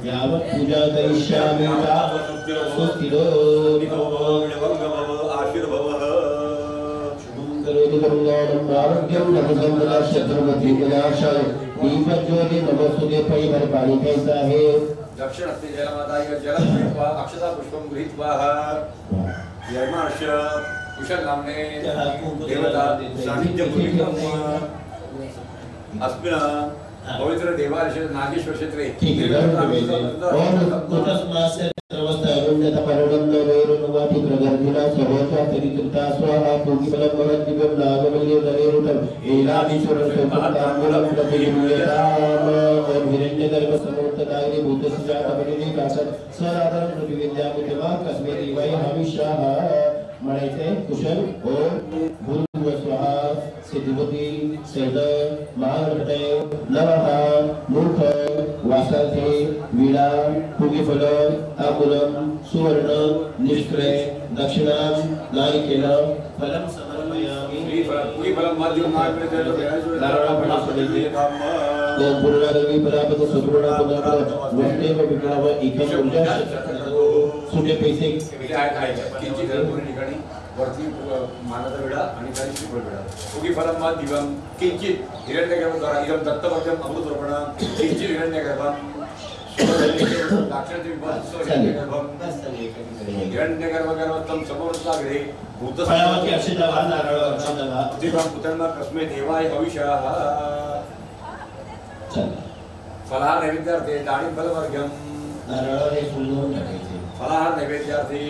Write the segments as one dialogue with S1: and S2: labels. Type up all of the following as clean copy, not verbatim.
S1: यावत् पूजा करिष्यामि तावत् सुस्थिरो आशीर्भवः शुभं करोति करुणानं आरोग्यं नमस्कार शत्रुमति विनाशाय दीपज्योति नमस्तुते परिवारपाणि कैसा है
S2: दक्षिण हस्ते जलमादाय जलं गृहीत्वा अक्षता पुष्पं गृहीत्वा यर्माश कुशल नामने देवता सान्निध्यपूर्वकम् अस्मिन् पवित्र देवालय नागेश्वर क्षेत्रे
S1: मणिते कुशल ओम भूर्भुवः स्वाहा सिद्धिवती सेद महागणपते नमः मूर्ख वासर्थे वीणा पुगिफल आकुलम सुवर्ण निष्क्रिय दक्षिणां नारिकेल फलं समर्पयामि
S2: पुगिफलं माध्यम नारिकेल नारायण फलसुदेते
S1: ओम पूर्णादेवी परापद सुपूर्णा पुनर् वस्तेव विप्लव एकम ऊर्जा सुटे पैसे
S2: किंचित दोन्ही ठिकाणी वरती मानाचा विडा आणि काही श्रीफळ विडा पुगिफलं माध्यम किंचित हिरण्यगर्भद्वारा इदं दत्तवर्गम् अमृतरूपण किंचित हिरण्यगर्भं हिरण्यगर्भगर्भत्वं समोरसागरे
S1: भूतफलावती अक्षितवा नारळ अक्षितवा
S2: दिवं पुतर्मा कस्मै देवाय हविषाः फलाहार नैवेद्यार्थे दाळिंब फलवर्गं
S1: नारळ हे फुलवून टाकायचे
S2: फलाहार नैवेद्यार्थे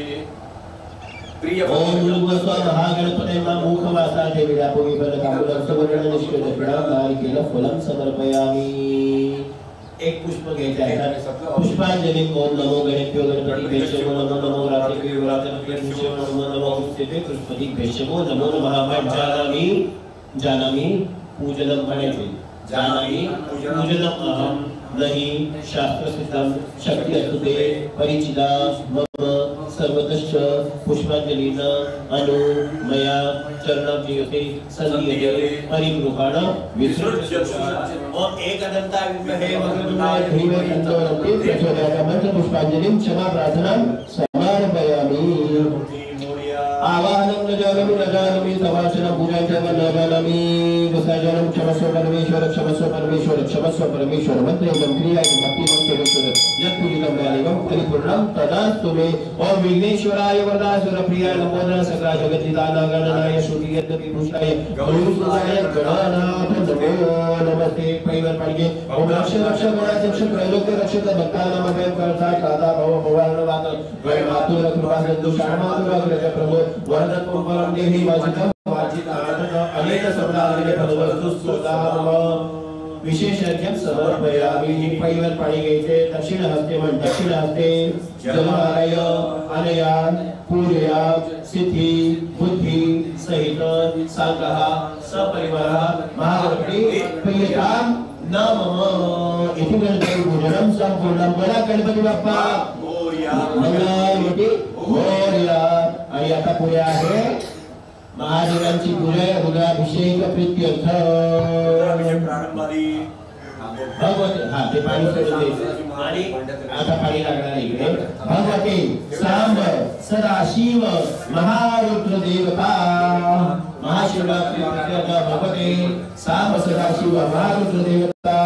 S2: प्रिय
S1: ओम भूर्भुवः महागणपते मा मुखवासा देवीला पुगिफल तांबूलं सुवर्ण निष्क्रिय दक्षिणां नारिकेल फलं समर्पयामि एक पुष्प घ्यायचे आहे पुष्पांजली ओम नमो गणेभ्यो गणपतिभ्यो नमो नमो रात्रिभ्यो रात्रिभ्यो नमो नमो उत्सवे पुष्पतिभ्यो नमो नमः जानामि पूजनं म्हणायचे जानामि पूजनं अहं नहि शास्त्रसिद्धं शक्ति अस्तुते परिचिता मम सर्वतश्च पुष्पांजलिन अनु मया चरणं संदीयते परिगृहाण विसृज्य ओम एकदन्ता विद्महे वक्रतुण्डाय धीमहि तन्नो प्रचोदयात् पुष्पांजलिं क्षमा प्रार्थनां समर्पयामि आवाहनं न जानामि सवाचनं पूजां च न जानामि विसर्जनं क्षमस्व परमेश्वर मंत्रे क्रिया भक्तिमं सर्वेश्वर यत् पूजितं देवं परिपूर्णं तदास्तु मे ओम विघ्नेश्वराय वरदाय सुरप्रियाय नमोदर सकला जगद्दिदानागणनाय श्रुतियद्दपि पुष्टाय गौरीसुताय गणानाथ नमो नमस्ते परिवर्तनिके ओम रक्ष गणाध्यक्ष त्रैलोक्य रक्षक भक्तानां अभयं करता कादा भव भवार्णवात वै मातुर कृपा सिंधु शामातुर प्रभु वरदत्वं परं देहि वाचितं अनेक शब्दावली फलवस्तु सुदाम विशेष अर्घ्यं समर्पयामि पैवर पाणी घ्यायचे दक्षिण हस्ते जलमालय अनया पूजया सिद्धी बुद्धी सहित सांगः सपरिवारः महागणपति प्रियतां नमः इति गणपति पूजनं संपूर्णं बड़ा गणपति बाप्पा मोरया मोरया आणि आता पुढे आहे महादेवांची पूजा रुद्राभिषेक प्रीत्यर्थ
S2: प्रारंभारी
S1: भगवते हा ते पाणी सोडून द्यायचं आणि आता पाणी लागणार आहे इकडे भगवते सांब सदाशिव महारुद्र देवता महाशिवरात्री प्रीत्यर्थ भगवते सांब सदाशिव महारुद्र देवता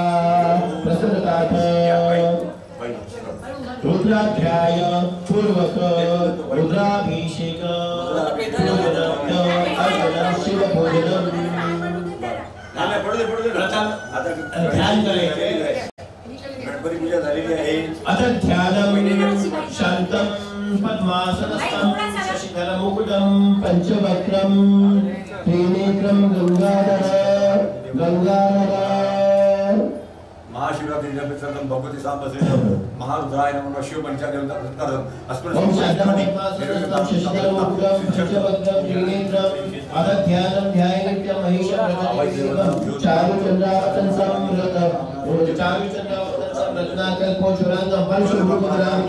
S1: प्रसन्नतार्थ रुद्राध्याय पूर्वक रुद्राभिषेक शिव पूजन ध्यान करायचे
S2: गणपती पूजा झालेली आहे
S1: आता ध्यानं शांतं पद्मासनस्थं शशिधरमुकुटं पंचवक्त्रं त्रिनेत्रं गंगाधर
S2: महाशिवरात्रि जन्मोत्सव भगवती सांब महारुद्राय नमः शिव पंचादेवता प्रसादम अस्मत्
S1: ओम शांतमणिपासनस्थं शशिधरमुकुटं पंचवक्त्रं त्रिनेत्रं ध्यानं ध्यायन्त्य महेशं चारुचंद्रावतंसं रत्नाकल्पो चूड़ांगं परशुभूतराम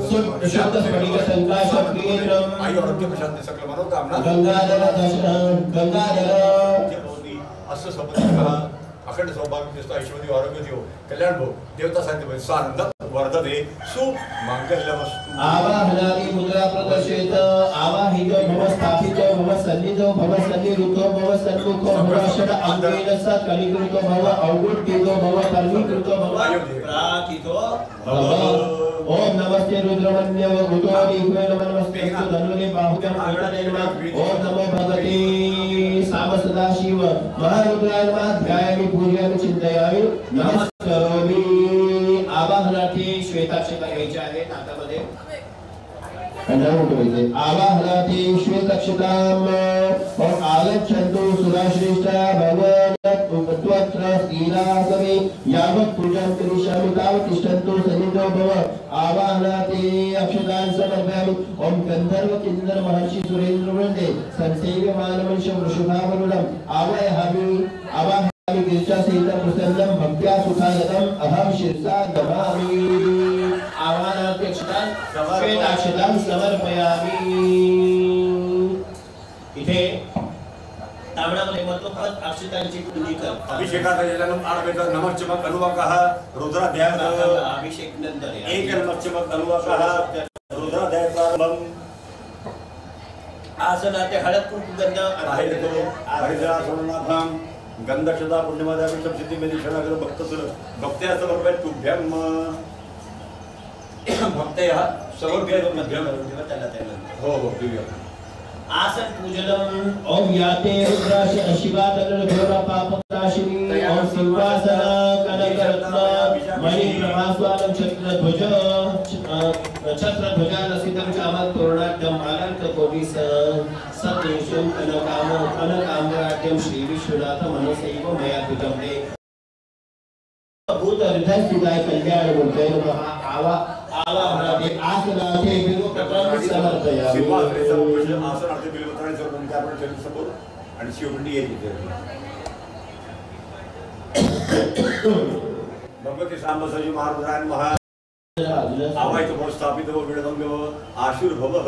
S1: शुद्ध स्फटिक संकाश प्रियेत्रम
S2: आयु आरोग्य प्रशांती सकल मनोकामना
S1: गंगाधर दर्शन गंगाधर
S2: असं संबंधित अखंड सौभाग्य दिसतो ऐश्वर्य आरोग्य देव कल्याण भो देवता सांगते स्वानंद वर्धते सुमंगल्यमस्तु
S1: आवाहनादि मुद्रा प्रदर्शयत आवाहित भव स्थापित भव सन्निधो भव सन्निरुतो भव सन्मुखो भव षड अंगेन स कलिकृतो भव अवगुणितो भव परमीकृतो भव प्राकितो भव ओम नमस्ते रुद्रमन्य भूतो दिव्य नमस्ते धनुरे बाहुभ्याम अग्रणे नमः ओम नमो भगवते साम सदाशिव महारुद्राय नमः ध्यायामि पूजयामि चिंतयामि नमस्करोमि आवाहनार्थी श्वेताक्षता घ्यायची आहे हातामध्ये आवाहनार्थी श्वेताक्षताम और आगच्छन्तु सुराश्रेष्ठा भगवान् त्वत्र स्थिरागमे यावत् पूजां करिष्यामि तावत् तिष्ठन्तु सन्निधो भव आवाहनार्थी अक्षतान् समर्पयामि ओम गंधर्व किन्नर महर्षि सुरेंद्र वृंदे संसेव्यमानमंश वृषभावरुणम् आवाहयामि गिरिजा सहितं प्रसन्नं भक्त्या सुखागतम् अहं शिरसा नमामि आवाहनार्थी अक्षतान् श्वेताक्षतान् समर्पयामि इथे तांबडामध्ये महत्वपूर्ण अक्षतांची पूजा करतात
S2: अभिषेकात जलम आरवेद नमः चमक अनुवाकः रुद्राध्याय
S1: अभिषेक नंतर
S2: एक नमः चमक अनुवाकः रुद्राध्याय प्रारंभम
S1: आसनाते हळद कुंकू गंध
S2: आहे तो हरिद्रा सोमनाथम गंधक्षता पुण्यमदा विष्णु सिद्धी मेदी शरणागत भक्तसुर भक्त्या समर्पयत तुभ्यम भक्तया समर्पयत मध्यम हो दिव्य
S1: आसन पूजनम ओम याते रुद्राश शिवातल घोरा पापनाशिनी ओम सिंहासन कनकरत्न मणि प्रभास्वानं छत्रध्वजा लसितं चामल तोरणाढ्यम आलंक कोटिस सतेषु कनकाम्राढ्यम श्री विश्वनाथ मनसैव मया कृतं ते भूत हृदय सुदाय कल्याण मूर्तये नमः आवाहनाते आसनाते बिल्व प्रथम समर्पयामि
S2: सिंहासनाचे पूजन आसनाचे बिल्व प्रथम समर्पण आपण केलं समोर आणि शिवपिंडी येते भगवती सांब सजी महारुद्राय महा आवाहित स्थापित व विडंब आशीर्भवः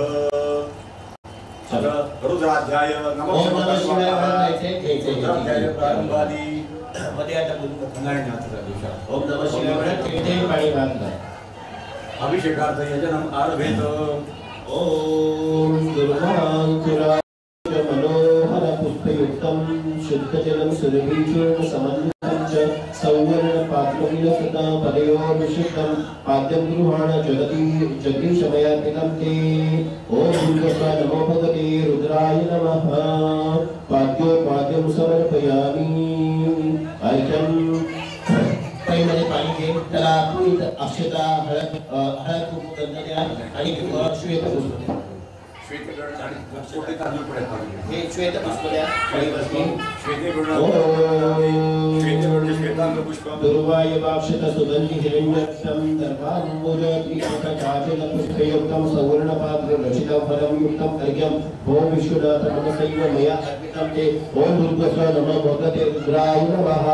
S2: रुद्राध्याय नमः रुद्राध्याय प्रारंभादी
S1: मध्ये आता ओम नमः शिवाय तेथे पाणी घातलं
S2: अभिषेकार्थ यजनम आरभेत
S1: ओम दुर्गांकुराय मनोहर पुष्पयुक्तं शुद्धजलं सुरभीचूर्ण समन्वितं च सौवर्ण पात्रविलसता पदयोः विशुद्धं पाद्यं गृहाण जगदीशमयार्पितं ते ओम दुर्गा नमो भगवते रुद्राय नमः पाद्यं समर्पयामि अर्घ्यं मध्ये पाणी घे त्याला पुढील अक्षता हळद कुंकू गंध द्या आणि श्वेत पुष्प द्या हे श्वेत पुष्प द्या दुर्वाय वाक्षत सुगंधि हिरण्यक्षं दर्भाम्बुज त्रिकटाचल पुष्पयुक्तं सौवर्णपात्र रचितं फलं युक्तं अर्घ्यं ओम विश्वनाथ मनसैव मया अर्पितं ते ओम दुर्गस्व नमः भगवते रुद्राय नमः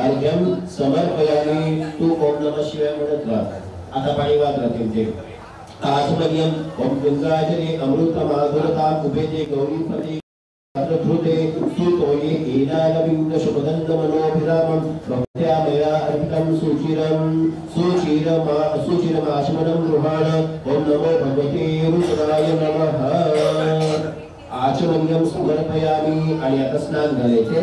S1: अर्घ्यं समर्पयामि तू ओम नमः शिवाय म्हणत राहा आता पाणी वाद राहतील ते आचमनीयम ओम गंगाजले अमृतमाधुरतां उभेते गौरीपते ध्रुते सुतोये ईनालविंद शुभदन्त मनोभिरामं भक्त्या मया अर्पितं सुचिरमाशमनं गृहाण ओम नमो भगवते रुद्राय नमः आचमनीयम समर्पयामि आणि आता स्नान घालायचे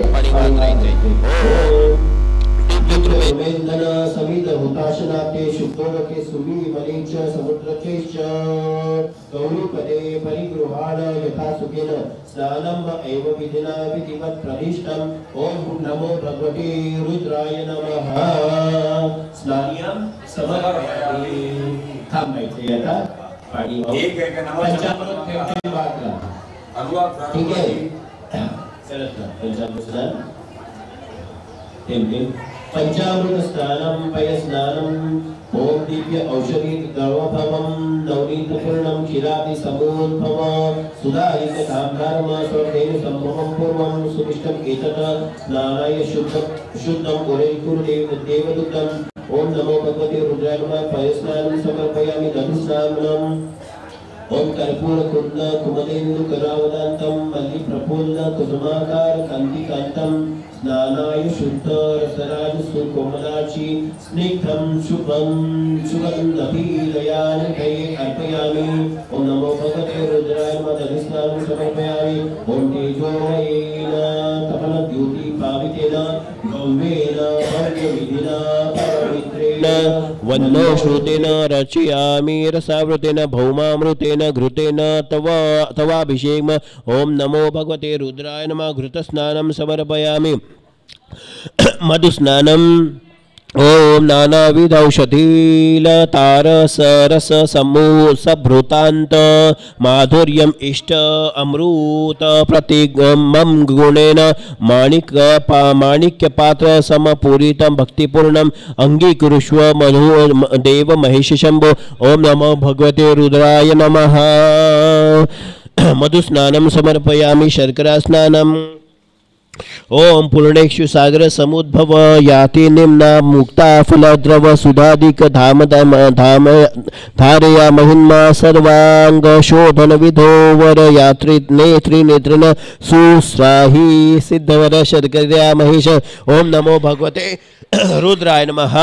S1: वेंदन समित हुताशनाते शुद्धोदके सुमी मलेच समुद्रकेश गौरीपदे परिगृहाण यथा सुखेन स्नानम एव विधिना विधिवत् प्रविष्टम ओम नमो भगवते रुद्राय नमः स्नानियम समर्पयामि थांबायचे आता पाणी
S2: एक
S1: पंचामृत ठेवते वाटला
S2: अनुवाद
S1: ठीक आहे चलत ना पंचामृत स्नान तेम पंचामृत स्नानं पयस्नानं ओम दिव्य औषधि द्रवभवं नवनीत पूर्णं क्षीरादि समोद्भवं सुधारित ताम्रम स्वर्णेन संभवं पूर्वं सुमिष्टं एतत् स्नानाय शुद्धं उरैकुर्देव देवदूतं ओम नमो भगवते रुद्राय नमः पयस्नानं समर्पयामि दधिस्नानम् ओम कर्पूर कुंड कुमदेन्दु करावदान्तं मल्लि प्रफुल्ल कुसुमाकार कान्तिकान्तं स्नानाय शुद्ध रसराज सुकोमलाची स्निग्धं शुभं सुगन्धपीलयानिधये अर्पयामि ओम नमो भगवते रुद्राय नमः दधिस्नानं समर्पयामि ओम तेजोमयेन तपनद्योतिपावितेन गौवेन भव्यविधिना पवित्रेण वन्नो श्रुतेन रचयामि रसावृतेन भौमामृतेन घृतेन तवाभिषेकम् ओम नमो भगवते रुद्राय नमः घृतस्नानं समर्पयामि मधुस्नानम् ओम नानाविध औषधील तारस रस समूह सभृतांत माधुर्यम इष्ट अमृत प्रतिगमम गुणेन माणिक्य पात्र समपूरितं भक्तिपूर्णं अंगीकुरुष्व मधु देव महेश शंभो ओम नमो भगवते रुद्राय नमः मधुस्नानं समर्पयामि शर्करा स्नानम् ओम पूर्णेक्षु सागर समुद्भव याति निम्ना मुक्ता फलद्रव सुधाधिक धाम धाम धाम धारया महिमा सर्वांग शोधन विधोवर यात्री नेत्री नेत्रिन सुस्राही सिद्धवर शर्कर्या महेश ओम नमो भगवते रुद्राय नमः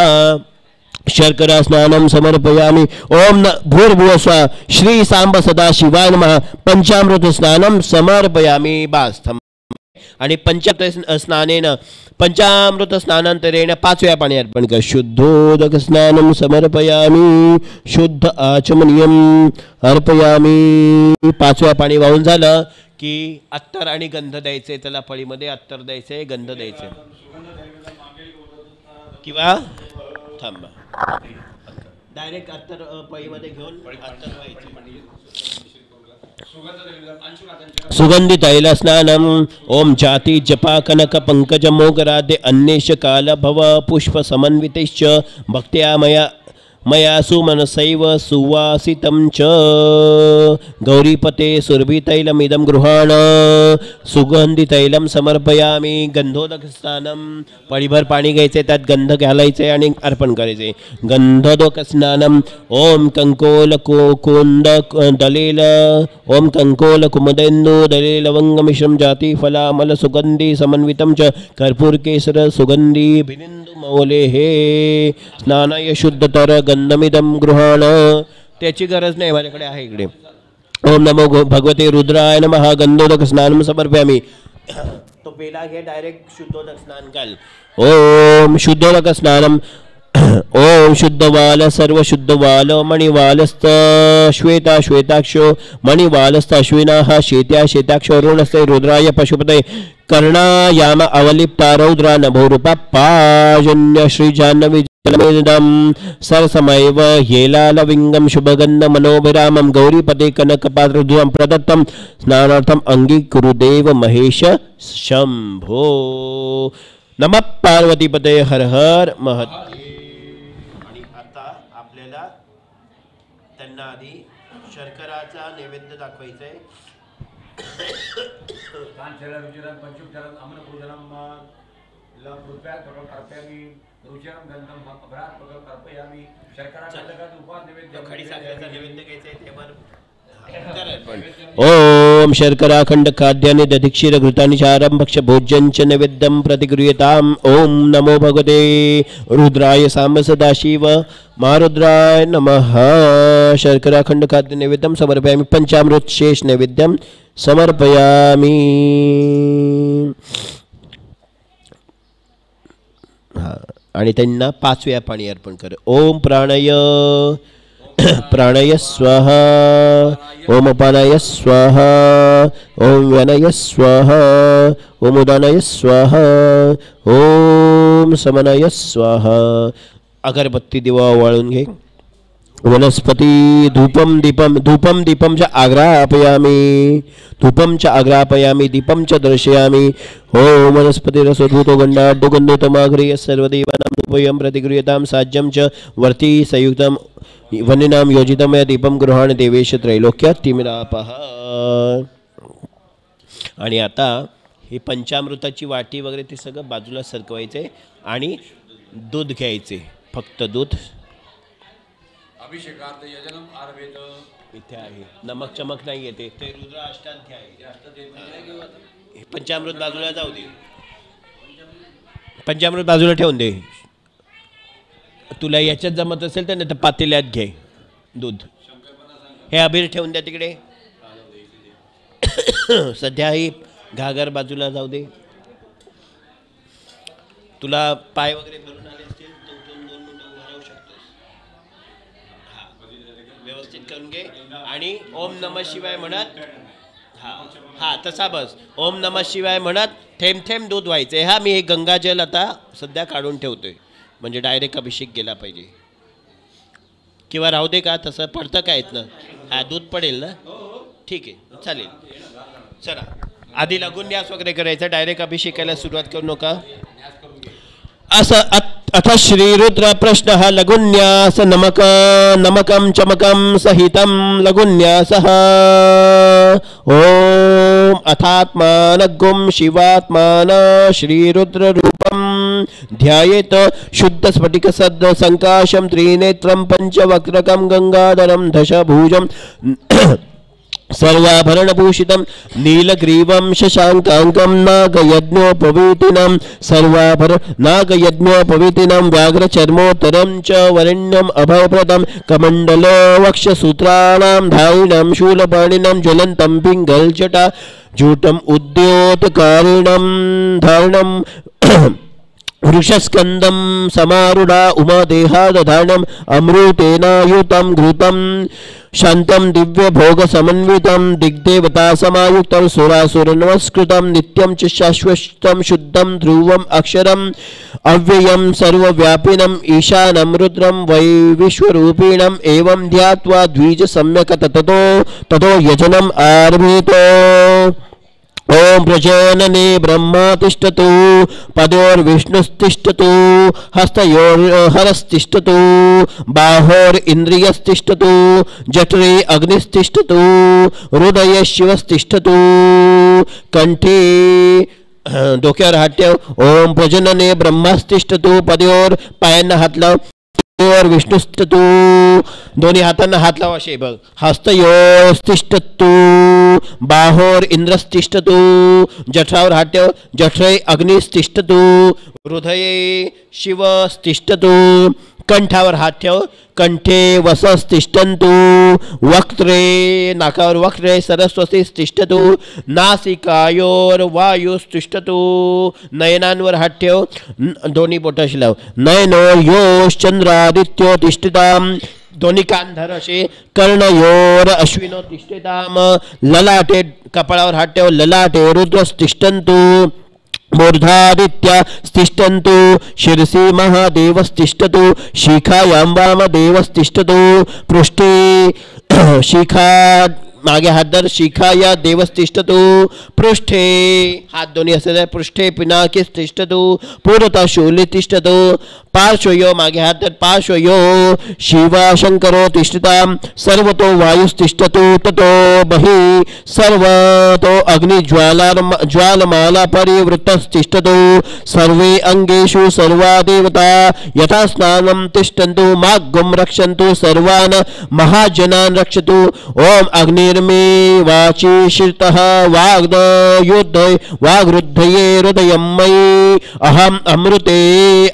S1: शर्करा स्नानं समर्पयामि ओम भूर्भुवस्व श्री सांब सदाशिवाय नमः पंचामृत स्नानं समर्पयामि बास्थम आणि पंचामृत स्नानांतरेण 5 वेळा पाणी अर्पण कर शुद्धोदक स्नानं समर्पयामि शुद्ध आचमनीयम अर्पयामि 5 वेळा पाणी वाहून झालं की अत्तर आणि गंध द्यायचे त्याला फळीमध्ये अत्तर द्यायचे गंध द्यायचे किंवा थांबा डायरेक्ट अत्तर फळीमध्ये घेऊन अत्तर व्हायचे सुगंधि तैल स्नानम ओम जाति जपा कनक पंकज मोगरादे अन्येश काल भव पुष्प समन्वितेश्च भक्त्या मया सुमनसैव सुवासितं च गौरीपते सुरभितैलमिदं गृहाण सुगंधितैलं समर्पयामि गंधोदक स्नानं पळीभर पाणी घ्यायचे त्यात गंध घालायचे आणि अर्पण करायचे गंधोदक स्नानं ओम कंकोल कुंद दलेल ओम कंकोल कुमुदेन्दु दलेल लवंगमिश्रं जाति फलामल सुगंधि समन्वितं च कर्पूर केसर सुगंधि भिनिन्दु मौले हे स्नानाय शुद्धतर गंधमिदं गृहाण त्याची गरज नाही माझ्याकडे आहे इकडे ओम नमो भगवते रुद्राय नमः गंधोदक स्नानं समर्पयामि तो पेला घे डायरेक्ट शुद्धोदक स्नान काल ओम शुद्धोदक स्नानं ओम शुद्धवाल सर्व शुद्धवाल मणिवालस्त श्वेता श्वेताक्षो मणिवालस्त अश्विनाः शेत्या शेताक्षो ऋणस्ते रुद्राय पशुपते कर्णायाम अवलिप्ता रौद्रा नभोरूपा पाजन्य श्रीजाह्नवी जलमेदं सरसमैव हेलालविंगं शुभगन्ध मनोभिरामं गौरीपते कनकपात्रधुरं प्रदत्तं स्नानार्थम् अंगीकुरुदेव महेश शंभो नमः पार्वतीपते हर हर महादेव आणि आता आपल्याला त्यांना आधी शर्कराचा नैवेद्य दाखवायचा आहे ओम शर्कराखंड खाद्यानि दधिक्षीर घृतानि चारं भक्ष भोज्यञ्च नैवेद्यं प्रतिगृह्यताम् ओम नमो भगवते रुद्राय सांब सदाशिव महारुद्राय नमः शर्कराखंड खाद्य नैवेद्यं समर्पयामि पंचामृत शेष नैवेद्यं समर्पयामि आणि त्यांना 5 वेळा पाणी अर्पण कर ओम प्राणय प्राणय स्वाहा ओम अपानय स्वाहा ओम व्यानय स्वाहा ओम उदानय स्वाहा ओम समनय स्वाहा अगरबत्ती दिवा वाळून घे वनस्पति धूपम दीपम च आग्रापयामि धूपम च आग्रापयामि दीपम च दर्शयामि ओम वनस्पति रसोधूतो गंधाढ्यो गंधोतमाग्रेय सर्वदेवानां धूपयं प्रतिगृह्यतां साज्यं च वर्ति संयुक्तं वनिनां योजितं या दीपं गृहाण देवेश त्रैलोक्यात् तिमिरापः आणि आता ही पंचामृताची वाटी वगैरे ते सगळं बाजूला सरकवायचे आणि दूध घ्यायचे फक्त दूध
S2: अभिषेकार्थ यजनम आरभेत
S1: इथे आहे. नमक चमक नाही येते ते रुद्र अष्टांध्याय आहे. पंचामृत बाजूला जाऊ दे. पंचामृत बाजूला ठेवून दे. तुला याच्यात जमत असेल तर नाही तर पातेल्यात घे दूध. हे अबीर ठेवून द्या तिकडे. सध्या ही घागर बाजूला जाऊ दे. तुला पाय वगैरे भरून आले असतील तर 2 मिनिटं उभा राहू शकतोस. व्यवस्थित करून घे आणि ओम नमः शिवाय म्हणत हा तसा बस. ओम नमः शिवाय म्हणत थेंब थेंब दूध व्हायचे. हा मी हे गंगाजल आता सध्या काढून ठेवतोय म्हणजे डायरेक्ट अभिषेक गेला पाहिजे. किंवा राहू दे का तसं पडतं का येत ना. हा दूध पडेल ना. ठीक आहे चालेल. चला आधी लागून न्यास वगैरे करायचा. डायरेक्ट अभिषेकाला सुरुवात करू नका. असं अथ श्रीरुद्र प्रश्न हा लघुन्यास नमकं चमकं सहितं लघुन्यासः. ओम अथात्मानगुं शिवात्मान श्रीरुद्ररूपं ध्यायेत शुद्ध स्फटिक सद् संकाशं त्रिनेत्रं पंचवक्त्रकं गंगाधरं दशभुजं सर्वाभरणभूषितं नीलग्रीवं शशाङ्काङ्कं नागयज्ञोपवीतिनं नागयज्ञोपवीतिनं व्याघ्रचर्मोत्तरं च वरेण्यम् अभयप्रदं कमण्डलो वक्षसूत्राणां धारिणं शूलपाणिनं ज्वलन्तं पिङ्गलजटा जूटम् उद्योतकारिणं धारणं वृषस्कन्दं समारूढा उमादेहादधारणम् अमृतेनायुतं घृतं शान्तं दिव्यभोगसमन्वितं दिग्देवतासमायुक्तं सुरासुरनमस्कृतं नित्यं च शाश्वतं शुद्धं ध्रुवम् अक्षरम् अव्ययं सर्वव्यापिनम् ईशानं रुद्रं वै विश्वरूपिणम् एवं ध्यात्वा द्विज सम्यक् ततो यजनम् आरभेत. ओम प्रजानने ब्रह्मा तिष्ठतु पदोर्विष्णुस्तिष्ठतु हस्तयोर्हरस्तिष्ठतु बाहोरिन्द्रियस्तिष्ठतु जठरे अग्निस्तिष्ठतु हृदये शिवस्तिष्ठतु कंठे डोक्यावर हात ठेव. ओम प्रजनने ब्रह्मास्तिष्ठतु पदयोर पायांना हात लाव. विष्णुस्तिष्ठतु दोन्ही हातांना हात लावा. असे बघ. हस्तयोस्तिष्ठतु बाहोर इंद्रस्तिष्ठतु जठरावर हात ठेव. जठरे अग्निस्तिष्ठतु हृदये शिवस्तिष्ठतु कंठावर हात ठेव. कंठे वसस्तिष्ठन्तु वक्त्रे नाकावर वक्त्रे सरस्वतीस्तिष्ठतु नासिकायोर वायुस्तिष्ठतु नयनांवर हात ठेव. दोन्ही बोटाशी लाव. नयनोर्योश्चंद्रादित्यो तिष्ठितां दोन्ही कान धर असे. कर्णयोर अश्विनो तिष्ठिताम ललाटे कपाळावर हात ठेव. ललाटे रुद्रस्तिष्ठन्तु मूर्धादित्या तिष्ठन्तु शिरसि महादेवस्तिष्ठतु शिखायां वामदेवस्तिष्ठतु पृष्ठे शिखा मागे हात धर. शिखाया देवस्तिष्ठतु पृष्ठे हात दोन्ही असे पृष्ठे पिनाकीस्तिष्ठतु पुरतः शूले तिष्ठतु पार्श्वयो मागे हात धर. पार्श्वयो शिवशंकरो तिष्ठितां सर्वतो वायुस्तिष्ठतु ततो बहि सर्वतो अग्निज्वालमाला परिवृत्तस्तिष्ठतु सर्वे अंगेषु सर्वा देवता यथा स्नानं तिष्ठन्तु माग्गुं रक्षन्तु सर्वान् महाजनान् रक्षतु. ओम अग्निर्मे वाची श्रितः वाग्रुद्धये हृदयं मयि अहम् अमृते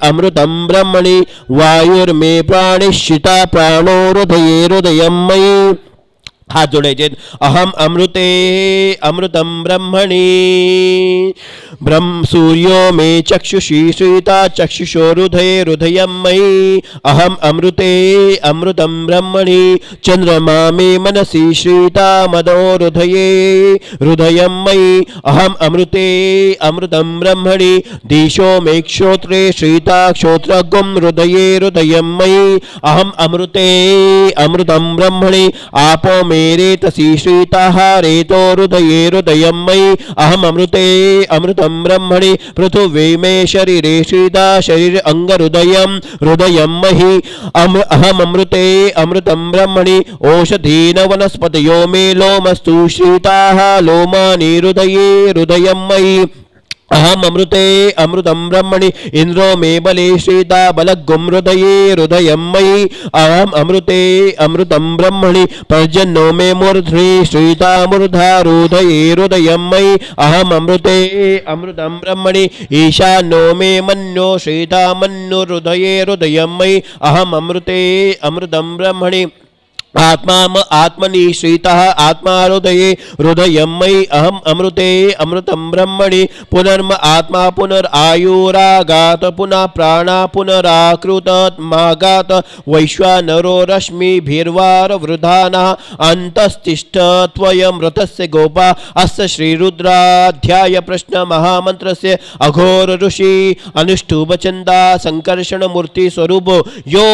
S1: अमृतं ब्रह्मणि वायुर्मे प्राणिश्चिता प्राणो हृदये हृदयं मयि. हात जोडायचे. अहम अमृते अमृतं ब्रह्मणि सूर्यो मे चक्षुषी श्रीता चक्षुषो हृदये हृदयं मयि अहम अमृते अमृतं ब्रह्मणि चंद्रमा मे मनसि श्रीता मदो हृदये हृदयं मयि अहम अमृते अमृतं ब्रह्मणि दिशो मे क्षोत्रे श्रीता क्षोत्रगुं हृदये हृदयं मयि अहम अमृते अमृतं ब्रह्मणि आपो मेरे तसी श्रीताः रेतो हृदये हृदयं मयि अहम अमृते अमृतं ब्रह्मणि पृथिवी मे शरीरे श्रीता शरीर अंग हृदयं हृदयं मयि अहम अमृते अमृतं ब्रह्मणि औषधीन वनस्पतयो मे लोमस्तु श्रीताः लोमानि हृदये हृदयं मयि अहम अमृते अमृतं ब्रह्मणि इंद्रो मे बले श्रीता बलगुम हृदये हृदयं मयि अहम अमृते अमृतं ब्रह्मणि पर्जन्यो मे मूर्ध्नि श्रीता मूर्धा हृदये हृदयं मयि अहम अमृते अमृतं ब्रह्मणि ईशान्यो मे मन्यो श्रीता मन्यो हृदये हृदयं मयि अहम अमृते अमृतं ब्रह्मणि आत्मनि श्रीतः आत्मा हृदये हृदयं मयि अहम अमृते अमृतं ब्रह्मणि पुनर्म आत्मा पुनरायुरागात पुनः प्राणा पुनराकृत मागात वैश्वानरो रश्मिभिर्वार वृधानः अंतस्तिष्ठ त्वयमृतस्य गोपा अस्य श्रीरुद्राध्याय प्रश्न महामन्त्रस्य अघोर ऋषि अनुष्ठुभचन्दा संकर्षण मूर्ति स्वरूप यो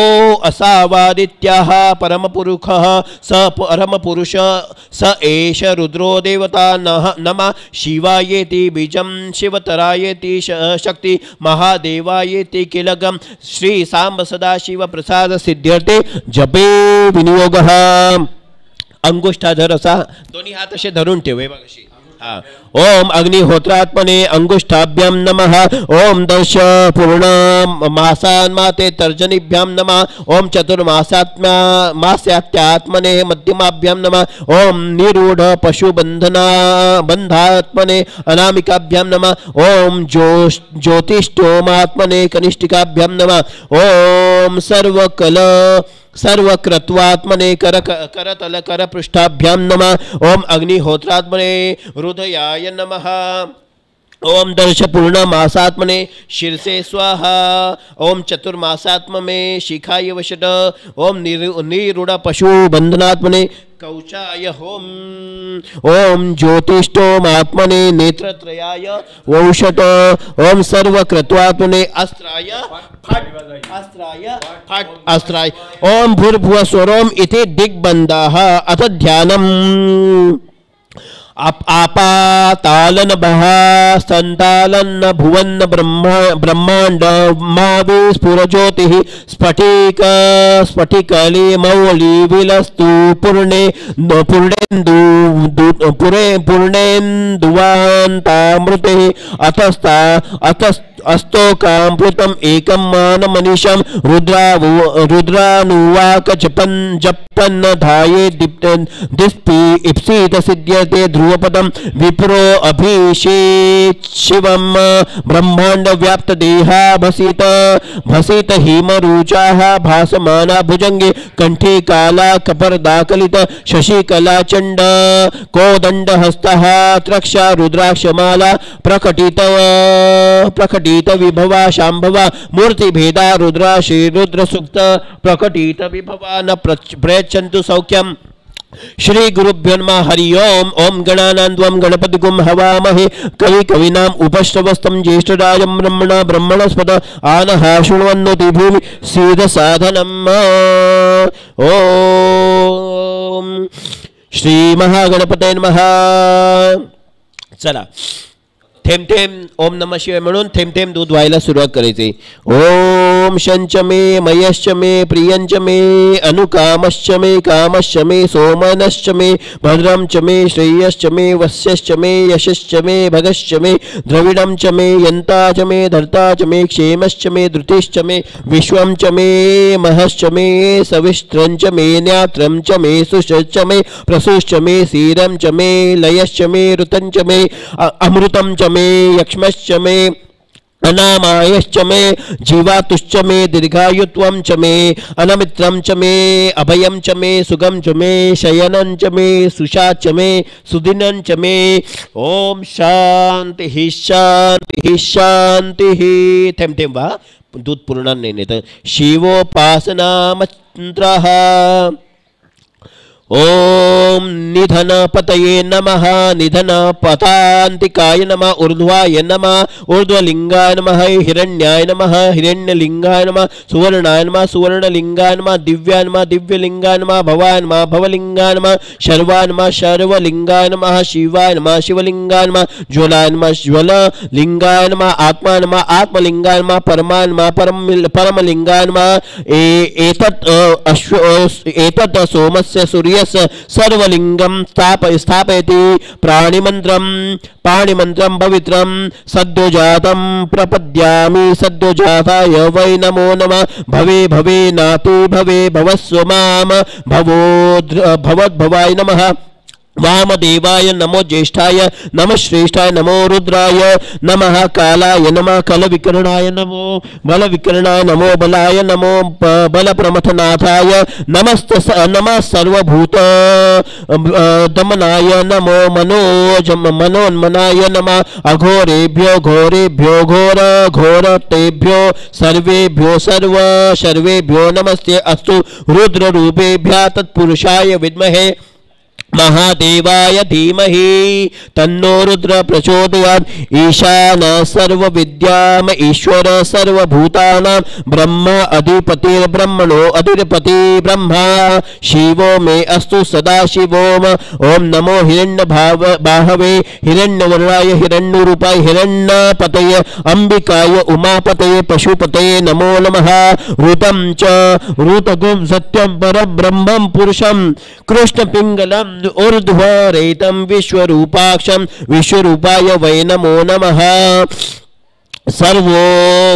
S1: असावादित्याः परमपुरुष स परम पुरुष स एष रुद्रो देवता नमः शिवायेति बीजं शिवतरायेति शक्ति महादेवायेति किलगम श्री सांब सदाशिव प्रसाद सिद्ध्यर्थे जपे विनियोगः अंगुष्ठाधर असा दोन्ही हात असे धरून ठेव हे बघ अशी ओम अग्निहोत्रात्मने अंगुष्ठाभ्याम नमः ओम दश पूर्ण मासान्माते तर्जनीभ्याम नमः ओम चतुर्मासात्म्या मास्यात्यात्मने मध्यमाभ्याम नमः ओम निरूढ़ पशुबंधना बंधात्मने अनामिकाभ्याम नमः ओम ज्योतिष्ठोमात्मने कनिष्ठिकाभ्याम नमः ओम सर्वकृत्वात्मने करतल करपृष्ठाभ्यां नमः ओम अग्निहोत्रात्मने हृदयाय नमः ओम दर्श पूर्ण मासात्मने शीर्षे स्वाहा ओम चतुर्मासात्म में शिखाय वशट ओम निरूढ़ पशु बंधनात्मने कौचाय होम ओम ज्योतिष्ठोमात्मने नेत्रत्रयाय वौषट ओम सर्वकृत्वात्मने अस्त्राय फट अस्त्राय ओम भूर्भुवस्वरोम इति दिग्बन्धाः अथ ध्यानम् आपातालन बहा संतालन भुवन ब्रह्मांड मावि स्फुरज्योति स्फटिकली मौली विलस्तु पूर्णेन्दुवान्तामृते अस्तोकामृतम एकम मानमनीशम रुद्रानुवाक जपन्न धाये दिप्ति इप्सित सिद्ध्यते ध्रुवपदम विप्रो अभिषेक शिवम ब्रह्मांड व्याप्त देहा भसित हिमरुचाः भासमाना भुजंगे कंठे काला कपर्दाकलित शशिकला चंड कोदंड हस्तः त्रक्षा रुद्राक्षमाला प्रकटित विभवा शांभवा मूर्ति भेदा रुद्रा श्री रुद्र सुक्त प्रकटित विभवा न प्रयच्छन्तु सौख्यम श्री गुरुभ्यो नमः हरि ओम ओम गणानान्त्वं गणपतिगुं हवामहे कविनाम उपश्रवस्तं ज्येष्ठराजं ब्रह्मणस्पद आनः शृण्वन्नोति भूमि सीदसाधनम् ओम श्री महागणपतये नमः। चला थेंब थेंब ओम नमः शिवाय म्हणून थेंब थेंब दूध व्हायला सुरुवात करायची। ओम शंच मे मयश्च मे प्रियंच मे अनुकामश्च मे कामश्च मे सोमनश्च मे भद्रं च मे श्रेयश्च मे वस्यश्च मे यशश्च मे भगश्च मे द्रविडं च मे यन्ता च मे धर्ता च मे क्षेमश्च मे धृतिश्च मे विश्वं च मे महश्च मे सविष्ट्रं च मे न्यात्रं च मे सुषश्च मे प्रसूश्च मे सीरं च मे लयश्च मे ऋतं च मे अमृतं च मे यक्ष्मश्च मे अनामायश्च मे जीवातुश्च मे दीर्घायुत्वं च मे अनमित्रं च मे अभयं च मे सुगं च मे शयनं च मे सुषा च मे सुदिनं च मे ओम शांतिः शांतिः शांतिः। थेंब थेंब वा दूध पूर्ण नाही नेत शिवोपासना मंत्रः। ओम निधन पतये नमः निधन पतांतिकाय नमः ऊर्ध्वाय नमः ऊर्ध्वलिंगाय नमः हिरण्याय नमः हिरण्यलिंगाय नमः सुवर्णाय नमः सुवर्णलिंगाय नमः दिव्याय नमः दिव्यलिंगाय नमः भवाय नमः भवलिंगाय नमः शर्वाय नमः शर्वलिंगाय नमः शिवाय नमः शिवलिंगाय नमः ज्वलाय नमः ज्वललिंगाय नमः आत्माय नमः आत्मलिंगाय नमः परमाय नमः परमलिंगाय नमः एतत् सोमस्य सूर्य सर्व शिवलिंगं स्थापयति प्राणिमन्त्रं पाणिमन्त्रं पवित्रं सद्योजातं प्रपद्यामि सद्योजाताय वै नमो नमः भवे भवे नाति भवे भवस्व माम भवद्भवाय नमः वामदेवाय नमो ज्येष्ठाय नमः श्रेष्ठाय नमो रुद्राय नमः कालाय नमः कलविकरणाय नमो बलविकरणाय नमो बलाय नमो बलप्रमथनाथाय नमः सर्वभूत दमनाय नमो मनोन्मनाय नमः अघोरेभ्यो घोरेभ्यो घोर घोरतेभ्यो सर्वेभ्यो सर्वेभ्यो नमस्ते अस्तु रुद्ररूपेभ्यः तत्पुरुषाय विद्महे महादेवाय धीमहि तन्नो रुद्र प्रचोदयात् ईशान सर्वविद्याम ईश्वर सर्वभूतानां ब्रह्म अधिपतिर्ब्रह्मणो अधिपति ब्रह्मा शिवो मे अस्तु सदा शिवोम ओम नमो हिरण्यबाहवे हिरण्यवर्णाय हिरण्यरूपाय हिरण्यपतये अंबिकाय उमापतये पशुपतये नमो नमः ऋतं च ऋतगुं सत्यं परब्रह्मं पुरुषं कृष्णपिङ्गलं ऊर्ध्वरेतं विश्वरूपाक्षं विश्वरूपाय वै नमो नमः सर्वो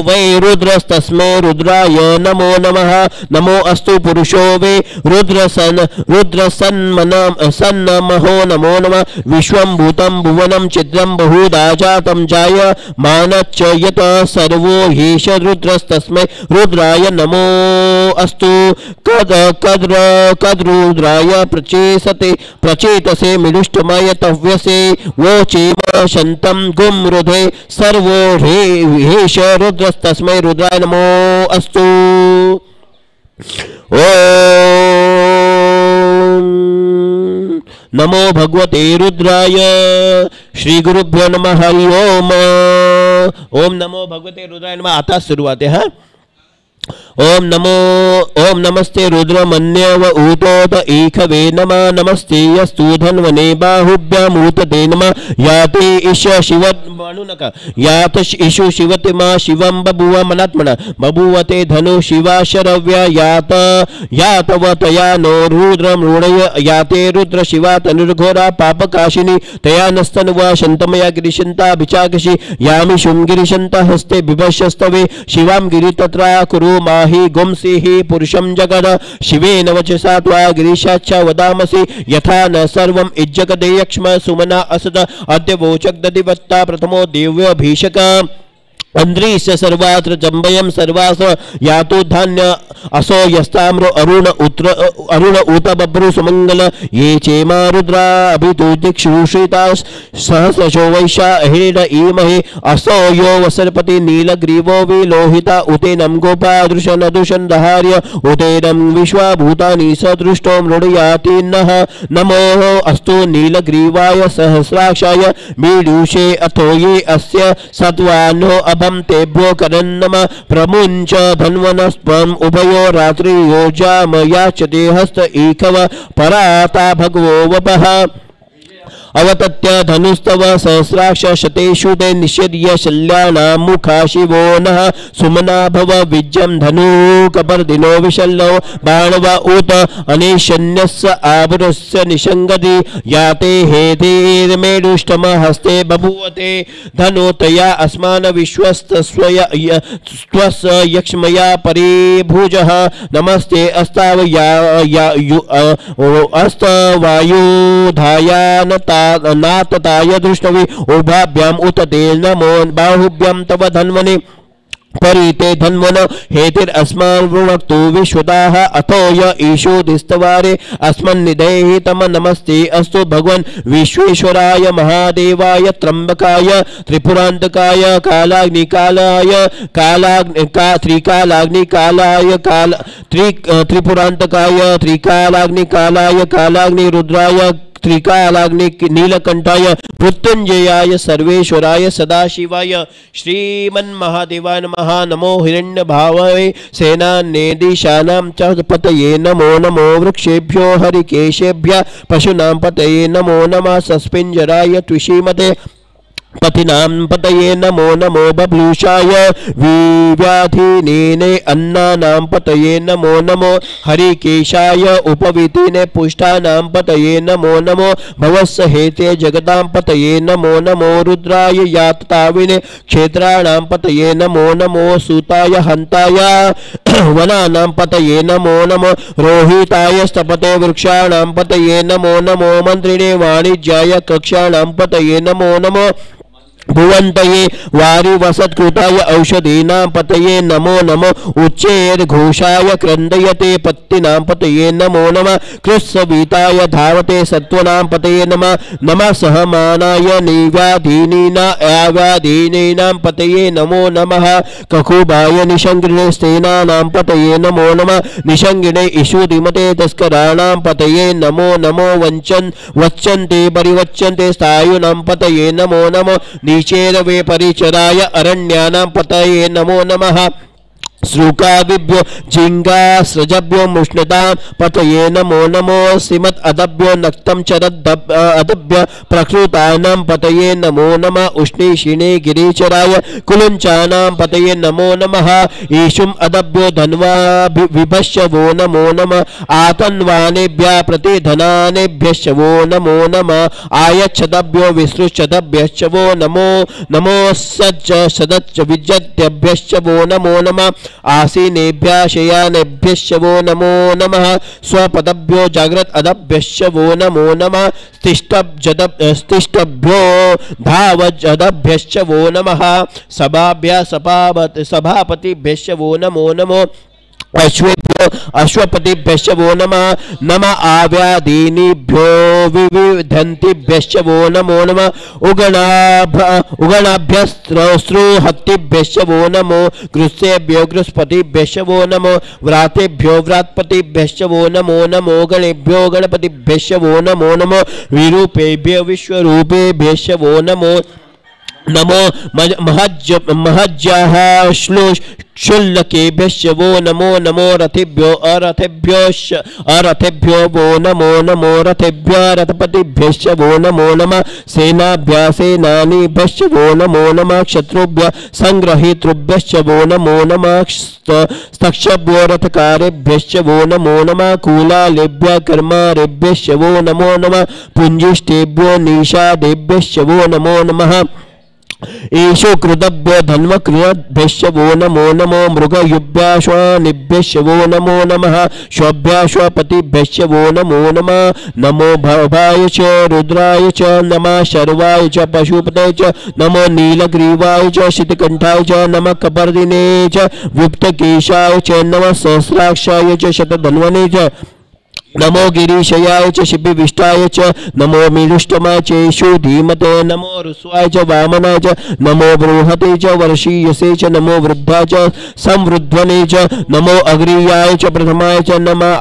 S1: वै रुद्रस्तस्मै रुद्राय नमो नमः नमो अस्तु पुरुषो वै रुद्रसन्नमहो नमो नमः विश्वं भूतं भुवनं चित्रं बहुधा जातं जाय मानच्च यत सर्वो ह्येष रुद्रस्तस्मै रुद्राय नमो अस्तु कद्रुद्राय प्रचेतसे मिलुष्टमाय तव्यसे वोचेम शन्तं गुं रुधे सर्वो हेश रुद्रस्तस्मै रुद्राय नमो अस्तु ओम नमो भगवते रुद्राय श्री गुरुभ्यो नमः हरि ओम ओम नमो भगवते रुद्राय नमः आता सुरुवात है ओम नमस्ते रुद्रमन्यव ऊतोत ईखवे नमः नमस्ते यस्तु धन्वने बाहुभ्यामूतते नमः याते ईश शिवमनुनक यात ईशु शिवतिमा शिवं बभुव मनात्मना बभुवते धनु शिवा शरव्या यातवतया नो रुद्रं रुणय याते रुद्र शिवा तनुर्घोरा पापकाशिनी तया नस्तनुवा शन्तमया गिरिशन्ता भिचाकशी यामि शुंगिरिशन्ता हस्ते बिभश्यस्तवे शिवां गिरितत्रा कुरु माहि गुंसिहि पुरुषं जगद शिवेन वचसा त्वा गिरीशाच्च वदामसि यथा न सर्वं इज्जगदे यक्ष्म सुमना असद अद्य वोचक दधिवत्ता प्रथमो दिव्य भीषक अंद्रीश सर्वात्र जंबयम सर्वास यातो धान्य असो यस्ताम्रो अरुण उत बब्रु सुमंगल ये चेमा रुद्रा अभितु दिक्षुषिता सहस्रशो वैशा अहिण ईमहे असो यो वसरपति नीलग्रीवो विलोहिता उतेनं गोपा दृशन दुषन दहार्य उतेनं विश्वाभूतानि सदृष्टो मृडयाति नः नमो अस्तु नीलग्रीवाय सहस्राक्षाय मीडुषे अथो ये अस्य सत्वानो तेभ्यो करन्नम प्रमुञ्च धन्वनस्त्वम् उभयो रात्रियोजामयाचते हस्त ईखव पराता भगवो वपः अवतत्य धनुस्तव सहस्राक्ष शतेषु ते निषेध्य शल्यानां मुखा शिवो नः सुमना भव विज्यं धनुकपर्दिनो विशल्लो बाणव उत अनेशन्यस्य आभुरस्य निषङ्गति याते हेतेर्मेडुष्टम हस्ते बभूवते धनुतया अस्मान् विश्वस्तस्वय यक्ष्मया परिभुजः नमस्ते अस्तवायुधायानता नातताय दृष्टवि उभाभ्याम उत ते नमो बाहुभ्याम तव धन्वने परिते धन्वन हेतिर अस्मान् वृणक्तु विश्वदाः अथो य ईशो दिस्तवारे अस्मन्निधेहि तम नमस्ते अस्तु भगवन् विश्वेश्वराय महादेवाय त्र्यंबकाय त्रिपुरान्तकाय कालाग्निकालाय त्रिकालाग्निकालाय त्रिपुरान्तकाय त्रिकालाग्निकालाय कालाग्निरुद्राय त्रिकालाग्नि नीलकंठाय मृत्युंजयाय सर्वेश्वराय सदाशिवाय श्रीमन्महादेवाय नमः नमो हिरण्यभावये सेनान्येदिशानां च पतये नमो नमो वृक्षेभ्यो हरिकेशेभ्यः पशूनां पतये नमो नमः सस्पिञ्जराय त्विषीमते पथिनां पतये नमो नमो बभ्लूषाय विव्याधिनीने अन्नानां पतये नमो नमो हरिकेशाय उपवीतिने पुष्टानां पतये नमो नमो भवस्सहेते जगदां पतये नमो नमो रुद्राय यातताविने क्षेत्राणां पतये नमो नमो सूताय हन्ताय वनानां पतये नमो नमो रोहिताय स्तपते वृक्षाणां पतये नमो नमो मन्त्रिणे वाणिज्याय कक्षाणां पतये नमो नमो भुवन्तये वारि वसत्कृताय औषधीनां पतये नमो नमो उच्चैर्घोषाय क्रन्दयते पत्तिनां पतये नमो नमः कृत्सविताय धावते सत्त्वनां पतये नमः नमः सहमानाय नैव्याधीनीनां पतये नमो नमः ककुबाय निशङ्गिने स्तेनानां पतये नमो नमः निशङ्गिने इषुधिमते तस्कराणां पतये नमो नमो वच्चन्ते परिवच्चन्ते स्थायुनां पतये नमो नमो नीचेरवे परिचराय अरण्यानां पतये नमो नमः श्रुकादिभ्यो जिंगास्रजभ्यो मुष्णतां पतये नमो नमो श्रीमद् अदभ्यो नक्तं अदभ्य प्रकृतानां पतये नमो नमः उष्णीषिणे गिरिचराय कुलुञ्चानां पतये नमो नमः ईशुम् अदभ्यो धन्वाभिभश्च वो नमो नमः आतन्वानेभ्यः प्रतिधनानेभ्यश्च वो नमो नमः आयच्छदभ्यो विसृच्छदभ्यश्च वो नमो नमो सज्ज सदच्च विजत्यभ्यश्च वो नमो नमः आसीनेभ्यः शयानेभ्यश्च वो नमो नमः स्वपदभ्यो जाग्रत अदभ्यश्च वो नमो नमः स्तिष्ठभ्यो धावजदभ्यश्च वो नमः सभाभ्यः सभापतिभ्यश्च वो नमो नमो अश्वेभ्यो अश्वपतिभ्यश्च वो नमः नमः आव्याधीनीभ्यो विविधन्तिभ्यश्च वो नमो नमः उगणाभ्यस्त्रोहत्तिभ्यश्च वो नमो गृत्सेभ्यो गृहस्पतिभ्यश्च वो नमो व्रातेभ्यो व्रात्पतिभ्यश्च वो नमो नमो गणेभ्यो गणपतिभ्यश्च वो नमो नमो विरूपेभ्यो विश्वरूपेभ्यश्च वो नमो नमो महज्जः क्षुल्लकेभ्यश्च वो नमो नमो रथेभ्यो अरथेभ्यो वो नमो नमो रथेभ्यो रथपतिभ्यश्च वो नमो नमः सेनाभ्यः सेनानीभ्यश्च वो नमो नमः क्षत्रुभ्यः संग्रहीतृभ्यश्च वो नमो नमः स्तक्षभ्यो रथकारेभ्यश्च वो नमो नमः कूलालेभ्यः कर्मारेभ्यश्च वो नमो नमः पुञ्जिष्टेभ्यो निषादेभ्यश्च वो नमो नमः ईशो कृतभ्यो धन्वकृतभ्यश्च वो नमो नमो मृगयुभ्याश्वानिभ्यश्च वो नमो नमः श्वभ्याश्वपतिभ्यश्च वो नमो नमः नमो भवाय च रुद्राय च नमः शर्वाय च पशुपते च नमो नीलग्रीवाय च शितकंठाय च नमः कपर्दिने च विप्तकेशाय च नमः सहस्राक्षाय च शतधन्वने च नमो गिरीशयाय च शिबिविष्टाय च नमो मीरुष्टमाय च धीमते नमो रुस्वाय च वामनाय च नमो बृहते च वर्षीयसे च नमो वृद्धाय च संवृद्धने च नमो अग्रीयाय च प्रथमाय च नमः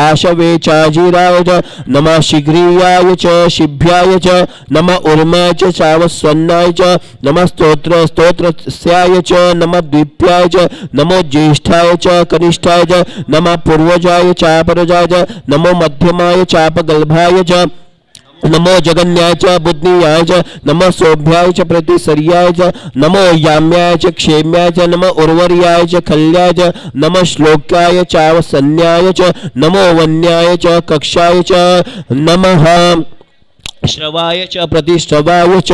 S1: आशवे चाजीराय च नमः शीघ्रियाय च शिभ्याय च नमः उर्माय च चावस्वन्नाय च नमः स्तोत्रस्याय च नमः द्विप्याय च नमो ज्येष्ठाय च कनिष्ठाय च नमः पूर्वजाय चापरजाय च नमो मध्यमाय चापगल्भाय च नमो जगन्याय च बुद्धियाय च नमः सौभ्याय च प्रतिसर्याय च नमो याम्याय च क्षेम्याय च नमः उर्वर्याय च खल्याय च नमः श्लोक्याय चावसन्याय च नमो वन्याय च कक्षाय च नमः श्रवाय च प्रतिश्रवाय च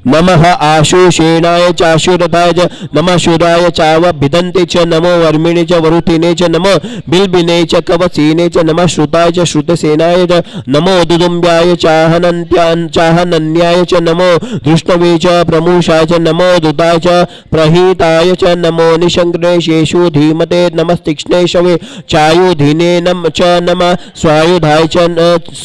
S1: नमः आशुषेणाय च आशुरथाय च नमः शूराय चावभिदन्ते च नमो वर्मिणे च वरुथिने च नमो बिल्बिने च कवसीने च नमः श्रुताय च श्रुतसेनाय च नमो दुदुम्ब्याय चाहनन्याय च नमो धृष्णवे च प्रमूषाय च नमो दुताय च प्रहीताय च नमो निशङ्ग्रेशेषु धीमते नमस्तीक्ष्णेशवे चायुधिने च नमः स्वायुधाय च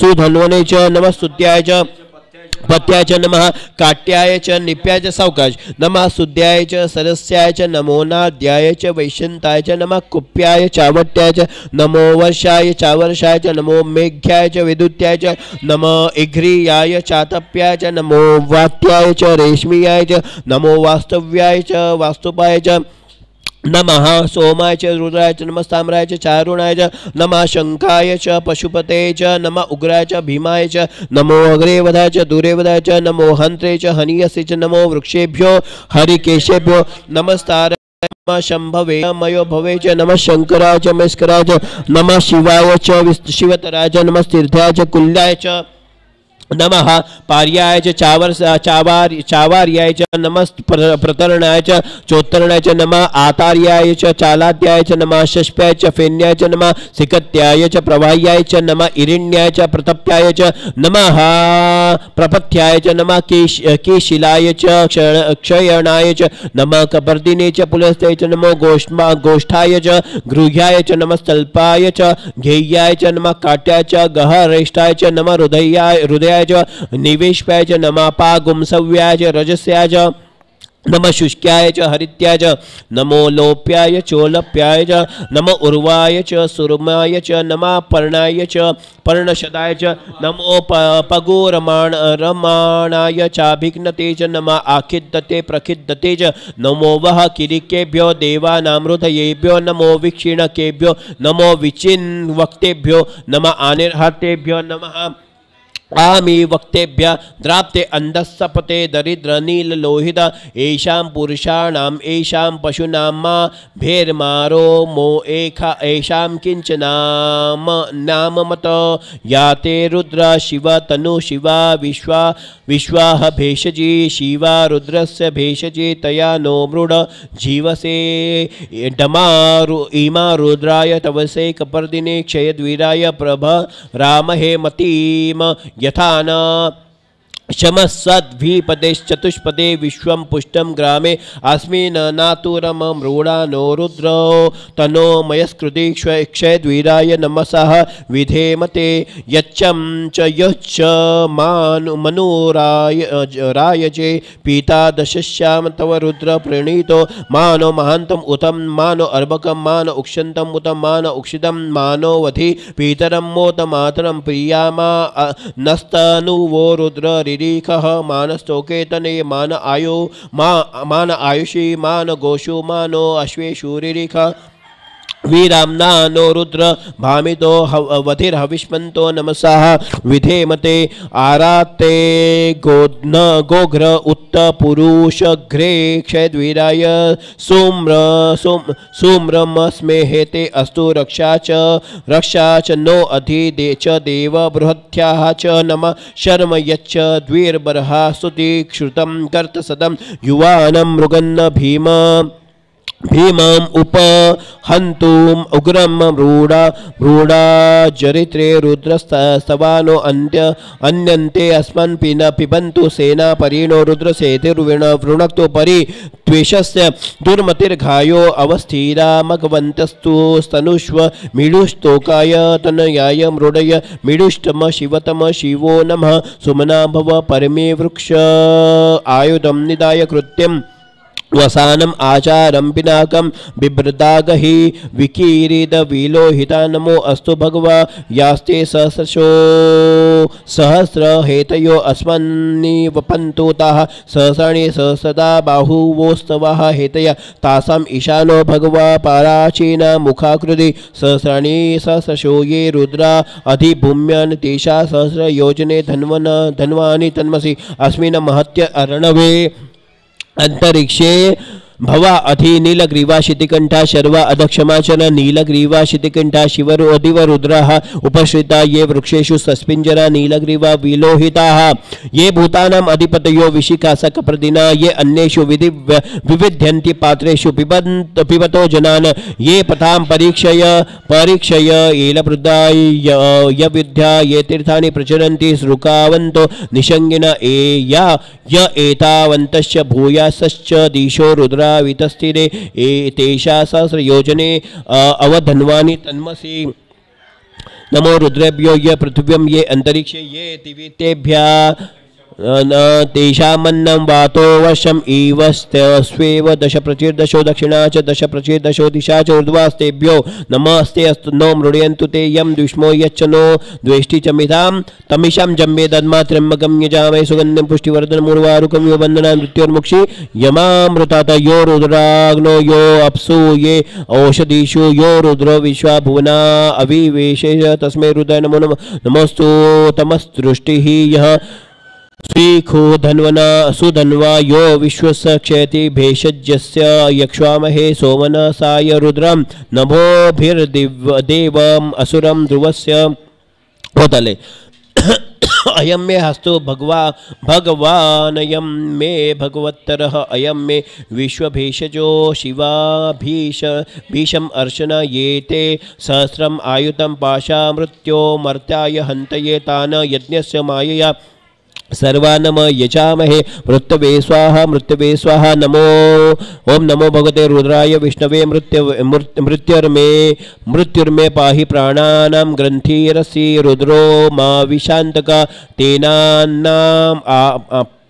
S1: सुधन्वने च नमः पत्याय च नमः काट्याय च निप्याय च सावकाश नमः सुद्याय च सरस्याय च नमो नाद्याय च वैशंताय च नमः कुप्याय चावट्याय च नमो वर्षाय चावर्षाय च नमो मेघ्याय च विद्युत्याय च नमः इघ्रियाय चातप्याय च नमो वात्याय च रेशमियाय च नमो वास्तव्याय च वास्तुपाय च नमः सोमाय च रुद्राय च नमः ताम्राय च चारुणाय च नमः शंखाय च पशुपते च नमः उग्राय च भीमाय च नमो अग्रे वधाय च दूरे वधाय च नमो हंत्रे च हनीयसे च नमो वृक्षेभ्यो हरिकेशेभ्यो नमस्तार नमः शंभवे मयो भवे च नमः शंकराय च मस्कराय च नमः शिवाय च शिवतराय च नमः तीर्थाय च कुल्याय च नमः पार्याय च चावार्याय च नमः प्रतरणाय च चोत्तरणाय च नमः आतार्याय च चालाद्याय च नमः शष्प्याय च फेन्याय च नमः सिकत्याय च प्रवाह्याय च नमः इरिण्याय च प्रतप्याय च नमः प्रपथ्याय च नमः कीशिलाय च क्षयणाय च नमः कपर्दिने च पुलस्त्याय च नमो गोष्ठाय च गृह्याय च नमः स्थल्पाय च घेय्याय च नमः काट्याय च गहरेष्ठाय च नमः हृदयाय निवेशपाय च नमः पागुंसव्याय च रजस्याय च नमः शुष्क्याय च हरित्याय च नमो लोप्याय चोलप्याय च नमो उर्वाय च सुरमाय च नमः पर्णाय च पर्णशदाय च नमो पगोरमाणाय चाभिघ्नते च नमः आखिद्दते प्रखिद्दते च नमो वः किरीकेभ्यो देवानामृतयेभ्यो नमो विक्षिणकेभ्यो नमो विचिन्वक्तेभ्यो नमः आनिर्हतेभ्यो नमः आमी वक्तेभ्य द्राप्ते अंधस्सपते दरिद्र नील लोहित एषां पुरुषाणाम् एषां पशूनां मा भेर्मारो मो एखा एषां किंचनाम नाम मत याते रुद्र शिव तनु शिवा विश्वाह भेषजी शिवा रुद्रस्य भेषजी तया नो मृड जीवसे डमारु इमा रुद्राय तवसे कपर्दिने क्षयद्वीराय प्रभ रामहे मतीम यथा न शमस्सद्भिपदेश्चतुष्पदे विश्वं पुष्टं ग्रामे अस्मिन् नातुरम मृडानो रुद्रो तनो मयस्कृति क्षयद्वीराय नमसः विधेमते यच्चं च यच्च मनुरायजे पीता दशश्याम तव रुद्र प्रणीतो मानो महान्तम् उतं मानो अर्भकं मानो उक्षन्तम् उतं मानो उक्षितं मानो वधि पीतरं मोत मातरं प्रियामा नस्तनुवो रुद्र रिरीखः मानस्तोकेतने मान आयुषी मान गोषु मानो अश्वेषु रिरीखः वीराम्ना नो रुद्र भामितो वधिर्हविष्मन्तो नमसः विधेमते आराते गोघ्र उत्त पुरुषघ्रे क्षयद्वीराय सुम्रमस्मेहेते अस्तु रक्षा च नो अधि च देव बृहत्याः च नमः शर्म यच्च द्विर्बर्हा स्तुति श्रुतं कर्तसदं युवानं मृगन्न भीमम् उपहन्तुम् उग्रं मृडा चरित्रे रुद्रस्तवानो अन्यन्ते अस्मन् पिबन्तु सेनापरिणो रुद्रसेतिर्वृणक्तु परि त्वेषस्य दुर्मतिर्घायो अवस्थिरा मघवन्तस्तु स्तनुष्व मीडुस्तोकाय तनयाय मृडय मीडुष्टम शिवतम शिवो नमः सुमना भव परमे वृक्ष आयुधं निदाय कृत्यम् वसानम आचारम पिनाकम बिभ्रदागहि विकीरित विलोहिता नमो अस्तु भगवा यास्ते सहस्र हेतयो अस्मन्निवपन्तुताः सहस्राणि सहस्रदा बाहुवोस्तवः हेतय तासाम् ईशानो भगवा पाराचीना मुखाकृति सहस्राणि सहस्रशो ये रुद्रा अधिभूम्यान् तेषा सहस्र योजने धन्वानि तन्मसि अस्मिन् महत्य अर्णवे अंतरिक्षे भवा अधि नीलग्रीवा शितिकंठा शर्वा अधक्षमाचन नीलग्रीवा शितिकंठा शिवरु अधिव रुद्राः उपश्रिता ये वृक्षेषु सस्पिंजरा नीलग्रीवा विलोहिताः ये भूतानाम् अधिपतयो विशिखासकप्रदिना ये अन्येषु विविध्यन्ति पात्रेषु पिबतो जनान् ये पथां परीक्षय एलवृद्धा यविद्या ये तीर्थानि प्रचरन्ति श्रुकावन्तो निषङ्गिन य एतावन्तश्च भूयासश्च दिशो रुद्रा वितस्तिरे तेषा सहस्र योजने अवधन्वानि तन्मसि नमो रुद्रेभ्यो ये पृथिव्यं ये अंतरिक्षे ये दिवितेभ्यः तेषामन्नं वातो वर्षम् इवस्तेव दश प्रचिर्दशो दक्षिणा च दश प्रचिर्दशो दिशा च ऊर्ध्वास्तेभ्यो नमस्ते अस्तु नो मृडयन्तु ते यं द्विष्मो यच्च नो द्वेष्टि च मिथां तमिषां जम्बे दद्मा त्र्यम्बकं यजामहे सुगन्धिं पुष्टिवर्धनम् उर्वारुकं यो वन्दना मृत्योर्मुक्षि यमामृतात यो रुद्राग्नो यो अप्सु ये औषधीषु यो रुद्रो विश्वा भुवना अविवेशे तस्मै रुद्राय नमो नमोस्तु तमस्तृष्टिः यः स्वीखो धन्वना सुधन्वा यो विश्वस्य क्षेति भेषज्यस्य यक्ष्वामहे सोमनसाय रुद्रं नभोभिर्देवम् असुरं ध्रुवस्य होतले अयं मे हस्तो भगवानयं मे भगवत्तरः अयं मे विश्वभेषजो शिवा भीषम अर्चना येते सहस्रम आयुतं पाशा मृत्यो मर्त्याय हन्तये तान यज्ञस्य मायया सर्वानम यजामहे मृत्यवे स्वाहा नमो ओम नमो भगवते रुद्राय विष्णवे मृत्युर्मे पाहि प्राणानां ग्रंथिरसि रुद्रो मा विशान्तका तेनान्नाम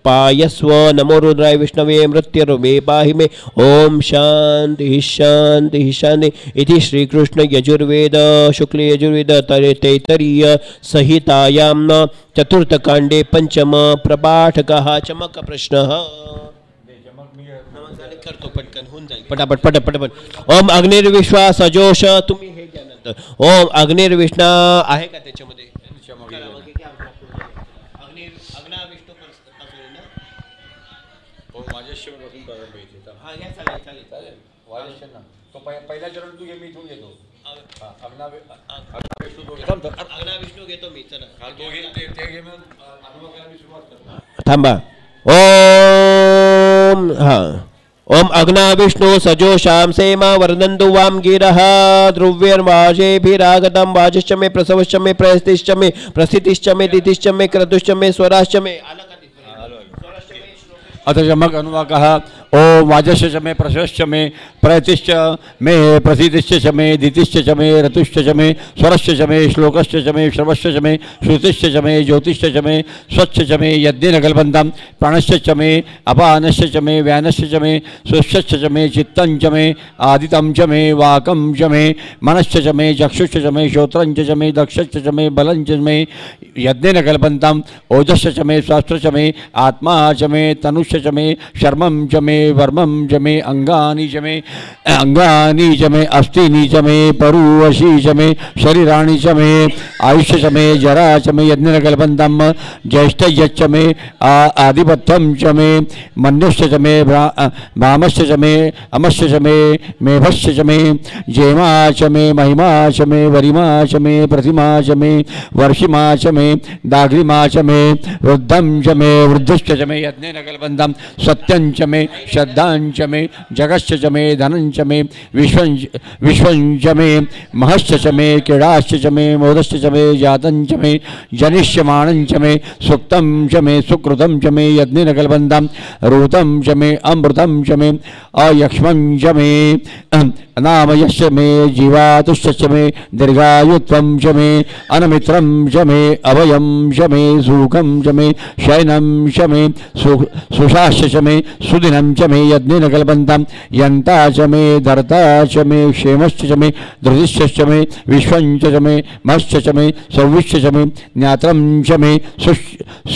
S1: पायस्व नमो रुद्राय विष्णवे मृत्युर्मे पाहि मे ओम शांति शांति शांति इति श्री कृष्ण यजुर्वेद शुक्ल यजुर्वेद तैतरीय संहितायां चतुर्थकांडे पंचम प्रपाठकः चमक प्रश्नः करतो पटकन होऊन जाईल पटापट ओम अग्निर्विश्वा सजोष तुम्ही हे घ्या नंतर ओम अग्निर्विष्णा आहे का त्याच्यामध्ये
S2: पहिला चरण तू घे मी इथून घेतो
S1: विष्णू घेतो मी चला
S2: सुरुवात
S1: थांबा ओम हा ओम अग्ना विष्णु सजोषां सेमा वर्धन्तु वाम गिरः ध्रुव्यर्वाजेभिरागतं वाजश्च मे प्रसवश्च मे प्रयस्तिश्च मे प्रस्थितिश्च मे दितिश्च मे क्रतुश्च मे स्वराश्च मे
S2: अथ चमक अनुवाकः ओम वाजश्च मे प्रशश्च मे प्रयतिश्च मे प्रसिद्धिश्च मे दितिश्च च मे ऋतुश्च च मे स्वरश्च च मे श्लोकश्च च मे श्रवश्च च मे श्रुतिश्च च मे ज्योतिश्च च मे स्वच्छ च मे यज्ञेन कल्पन्तं प्राणश्च च मे अपानश्च च मे व्यानश्च च मे सुश्च च मे चित्तं च मे आदितं च मे वाकं च मे मनश्च च मे चक्षुश्च च मे श्रोत्रं च मे दक्षश्च च मे बलं च मे यज्ञेन कल्पन्तं ओजश्च च मे शास्त्र च मे आत्मा च मे तनुश्च च मे शर्मं च मे वर्मं च मे अंगानि च मे अस्थिनि च मे परुवशी च मे शरीराणि च मे आयुष्य च मे जरा च मे यज्ञेन कल्पन्तं ज्येष्ठयश्च मे आधिपत्यं च मे मन्युश्च च मे भामश्च च मे अमश्च च मे मेभश्च च मे जेमा च मे महिमा च मे वरिमा च मे प्रतिमा च मे वर्षिमा च मे दाग्रिमा च मे वृद्धं च मे वृद्धश्च च मे यज्ञेन कल्पन्तं सत्यं च मे श्रद्धां च मे जगश्च च मे धनं च मे विश्वं च मे महश्च च मे क्रीडाश्च च मे मोदश्च च मे जातं च मे जनिष्यमाणं च मे सुक्तं च मे सुकृतं च मे यज्ञेन कल्पन्तं ऋतं च मे अमृतं च मे अयक्ष्मं च मे अनामयश्च मे जीवातुश्च च मे दीर्घायुत्वं च मे अनमित्रं च मे अभयं च मे सुखं च मे शयनं च मे सुशाश्च च मे सुदिनं च मे यज्ञेन कल्पन्तं यन्ता च मे धर्ता च मे क्षेमश्च च मे धृतिश्च च मे विश्वं च मे महश्च च मे सौविश्च च मे ज्ञात्रं च मे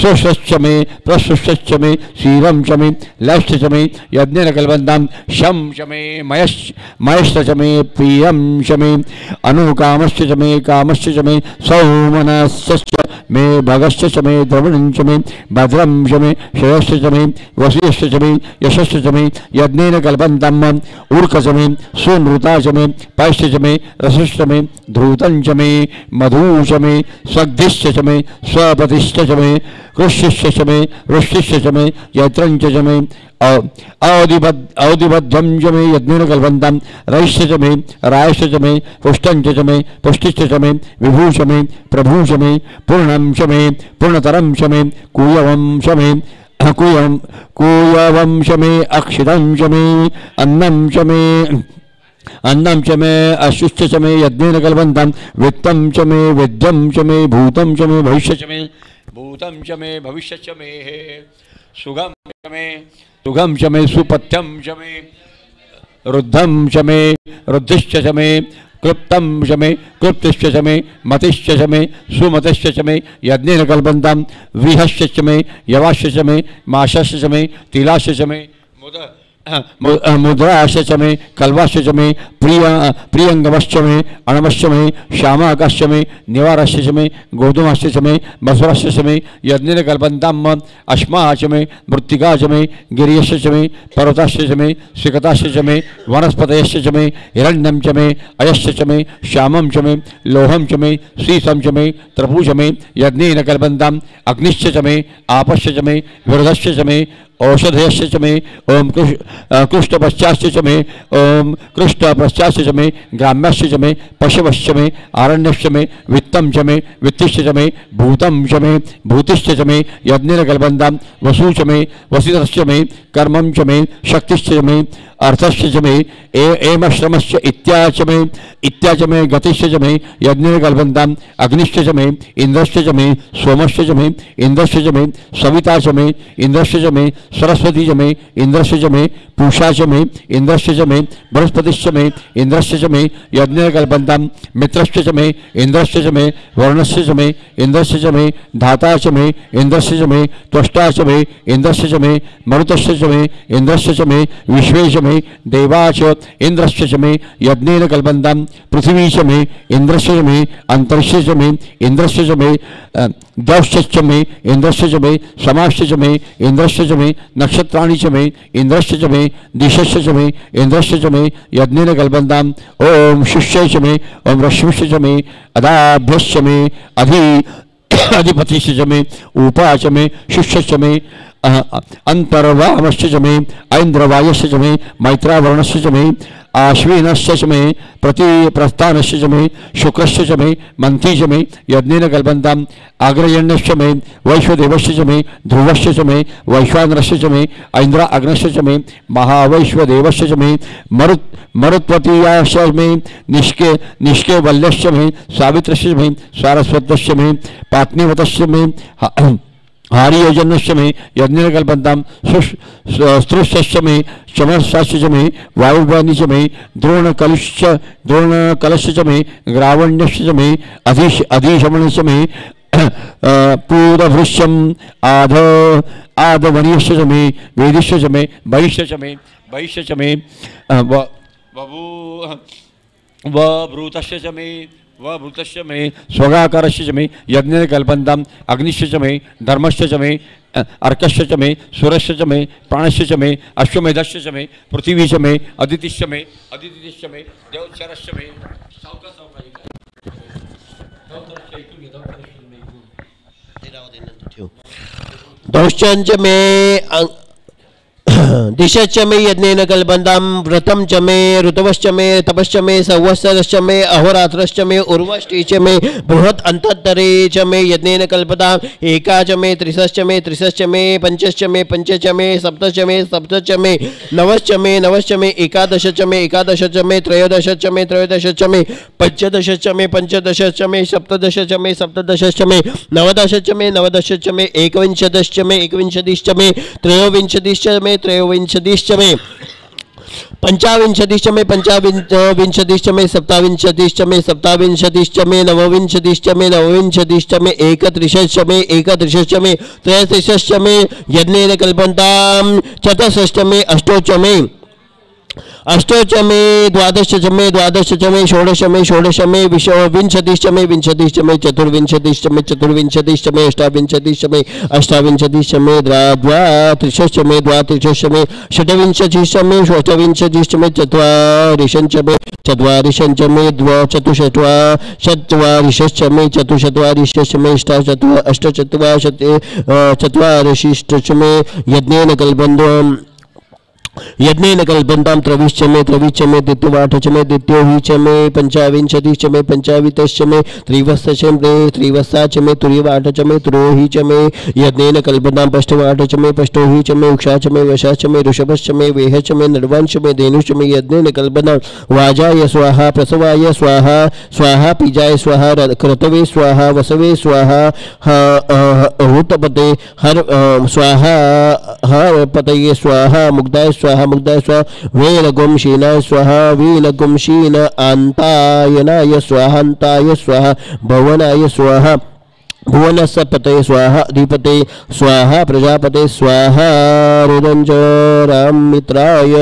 S2: सुश्च मे प्रसुश्च मे क्षीरं च मे लश्च च मे यज्ञेन कल्पन्तं शं च मे मयश्च च मे प्रियं च मे अनुकामश्च च मे कामश्च च मे सौमनश्च मे भगश्च च मे द्रवणं च मे भद्रं च मे श्रेयश्च च मे वसीयश्च च मे यशश्च च मे यज्ञेन कल्पन्तं ऊर्क च मे सुनृता च मे पैश्च च मे रसश्च च मे धूतं च मे मधु च मे स्वग्धिश्च च मे स्वपतिश्च च मे कृष्यश्च च मे वृष्टिश्च च मे यत्रं च मे औदिबद्धं च मे यज्ञेन कल्पन्तं रैश्च च मे रायश्च च मे पुष्टं च मे पुष्टिश्च च मे विभू च मे प्रभू च मे पूर्णं च मे पूर्णतरं च मे कूयवं च मे कूयवं च मे अक्षितं च मे अन्नं च मे अशुश्च च मे यज्ञेन कल्पन्तं वित्तं च मे विद्यं च मे भूतं च मे भविष्य च मे भूतं च मे भविष्यं च मे सुगम च मे सुपथ्यं च मे रुद्धं च मे रुद्धिश्च च मे क्लुप्तं च मे क्लुप्तिश्च च मे मतिश्च च मे सुमतिश्च च मे यज्ञेन कल्पन्तां व्रीहश्च च मे यवाश्च च मे माशश्च च मे तिलाश्च च मे मुद्राश्च च मे कल्वाश्च च मे प्रियंगमश्च मे अणमश्च मे श्यामाकाश्च मे निवारश्च च मे गोधूमश्च च मे मसुरश्च च मे यज्ञेन कल्पन्ताम् अश्मा च मे मृत्तिका च मे गिरियश्च च मे पर्वताश्च च मे सिकताश्च च मे वनस्पतयश्च च मे हिरण्यं च मे अयश्च च मे श्यामं च मे लोहं च मे श्रीसं च मे त्रपू च मे यज्ञेन कल्पन्ताम् अग्निश्च च मे आपश्च च मे विरधश्च च मे औषधयश्च च मे ओम कृष्णपश्चाश्च च मे ओम कृष्णपश्चाश्च च मे ग्राम्यश्च च मे पशवश्च मे आरण्यश्च मे वित्तं च मे वित्तिश्च च मे भूतं च मे भूतिश्च च मे यज्ञेन कल्पन्तां वसु च मे वसितश्च मे कर्मं च मे शक्तिश्च च मे अर्थश्च च मे एमश्रमश्च इत्या च मे गतिश्च च मे यज्ञेन कल्पन्ताम् अग्निश्च च मे इन्द्रश्च च मे सोमश्च च मे इन्द्रश्च च मे सविता च मे इन्द्रश्च च मे सरस्वती च मे इन्द्रश्च च मे पूषा च मे इन्द्रश्च च मे बृहस्पतिश्च मे इन्द्रश्च च मे यज्ञेन कल्पन्ताम् मित्रश्च च मे इन्द्रश्च च मे वर्णश्च च मे इन्द्रश्च च मे धाता च मे इन्द्रश्च च मे त्वष्टा च मे इन्द्रश्च च मे मरुतश्च च मे इन्द्रश्च च मे विश्वे च मे देवाच इन्द्रश्च च मे यज्ञेन कल्पन्ताम् पृथिवी च मे इन्द्रश्च च मे अंतरिक्ष च मे इन्द्रश्च च मे द्यौश्च मे इन्द्रश्च च मे समाश्च च मे इन्द्रश्च च मे नक्षत्राणि च मे इन्द्रश्च च मे दिशश्च च मे इन्द्रश्च च मे यज्ञेन कल्पन्ताम् ओम शिष्य च मे ओम रश्मिश्च च मे अदाभ्यश्च मे अधिपतिश्च च मे उपा च मे शिष्यश्च मे अंतर्वामश्च च मे ऐन्द्रवायश्च च मे मैत्रावरणश्च च मे आश्विनश्च च मे प्रस्थानश्च च मे शुक्रश्च च मे मंथी च मे यज्ञेन कल्पन्ताम् आग्रयण्यश्च मे वैश्वदेवश्च च मे ध्रुवश्च च मे वैश्वानरश्च च मे ऐन्द्र अग्नश्च च मे महावैश्वदेवश्च च मे मरुत्वतीयाश्च मे निष्केवल्यश्च मे सावित्रश्च मे सारस्वतश्च मे पात्नीवतश्च मे आर्यजन्यश्च मे यज्ञेन कल्पन्ताम् स्त्रुश्च मे चमरश्च च मे वायुवाणी च मे द्रोणकलश्च च मे ग्रावण्यश्च च मे अधीशमनश्च मे पूरभृश्यम् आदवनीयश्च च मे वेदिश्च च मे वैश्य च मे वभूतश्च च मे वभूतश्च मे स्वगाकारश्च च मे यज्ञेन कल्पन्ताम् अग्निश्च च मे धर्मश्च च मे अर्कश्च च मे सुरश्च च मे प्राणश्च च मे अश्वमेधश्च च मे पृथिवी च मे अदितिश्च मे देवचरश्च मे
S3: दौश्च मे दिशश्च मे यज्ञेन कल्पन्तां व्रतं च मे ऋतवश्च मे तपश्च मे संवत्सरश्च मे अहोरात्रश्च मे उर्वष्टिश्च मे बृहत् अन्तःतरे च मे यज्ञेन कल्पताम् एका च मे त्रिशश्च मे पंचश्च मे सप्तश्च मे नवश्च मे एकादशश्च मे त्रयोदशश्च मे पंचदशश्च मे सप्तदशश्च मे नवदशश्च मे एकविंशतिश्च मे त्रयोविंशतिश्च मे पंचाविंशतिश्च मे सप्ताविंशतिश्च मे नवविंशतिश्च मे एकत्रिशश्च मे त्रयस्त्रिशश्च मे यज्ञेन कल्पन्ताम् चतुर्षश्च मे अष्टोच मे द्वादश च मे षोडश मे विंशतिश्च मे चतुर्विंशतिश्च मे अष्टाविंशतिश्च मे द्वात्रिशश्च मे षड्विंशतिश्च मे चत्वारिशश्च मे चतुश्चत्वारिशश्च मे अष्टचत्वारिशिश्च मे यज्ञेन कल्पन्ताम् यज्ञेन कल्पन्तां त्रविश्च मे द्वितीयवाठच मे द्वितीयोहि मे पंचाविंशतिश्च मे पंचावितश्च मे त्रिवत्सच मे त्रिवत्साच मे तुर्यवाठच मे तुरोहि च मे यज्ञेन कल्पन्तां पष्टवाठच मे पष्टोहि च मे उक्षाच मे वशाच मे ऋषभश्च मे वेहच मे नर्वांश मे धेनुश्च मे यज्ञेन कल्पन्तां वाजाय स्वाहा प्रसवाय स्वाहा स्वाहा पीजाय स्वाहा क्रतवे स्वाहा वसवे स्वाहा हुतपते हर स्वाहा हर पतये स्वाहा मुग्धाय स्वाहा मुग्धाय स्वाहा वीनगुंशीनाय स्वाहा वीनगुंशीन अंतायनाय स्वाहांताय स्वाहा भवनाय स्वाहा भुवनस्य पतये स्वाहा अधिपते स्वाहा प्रजापते स्वाहा रुदंजराम मित्राय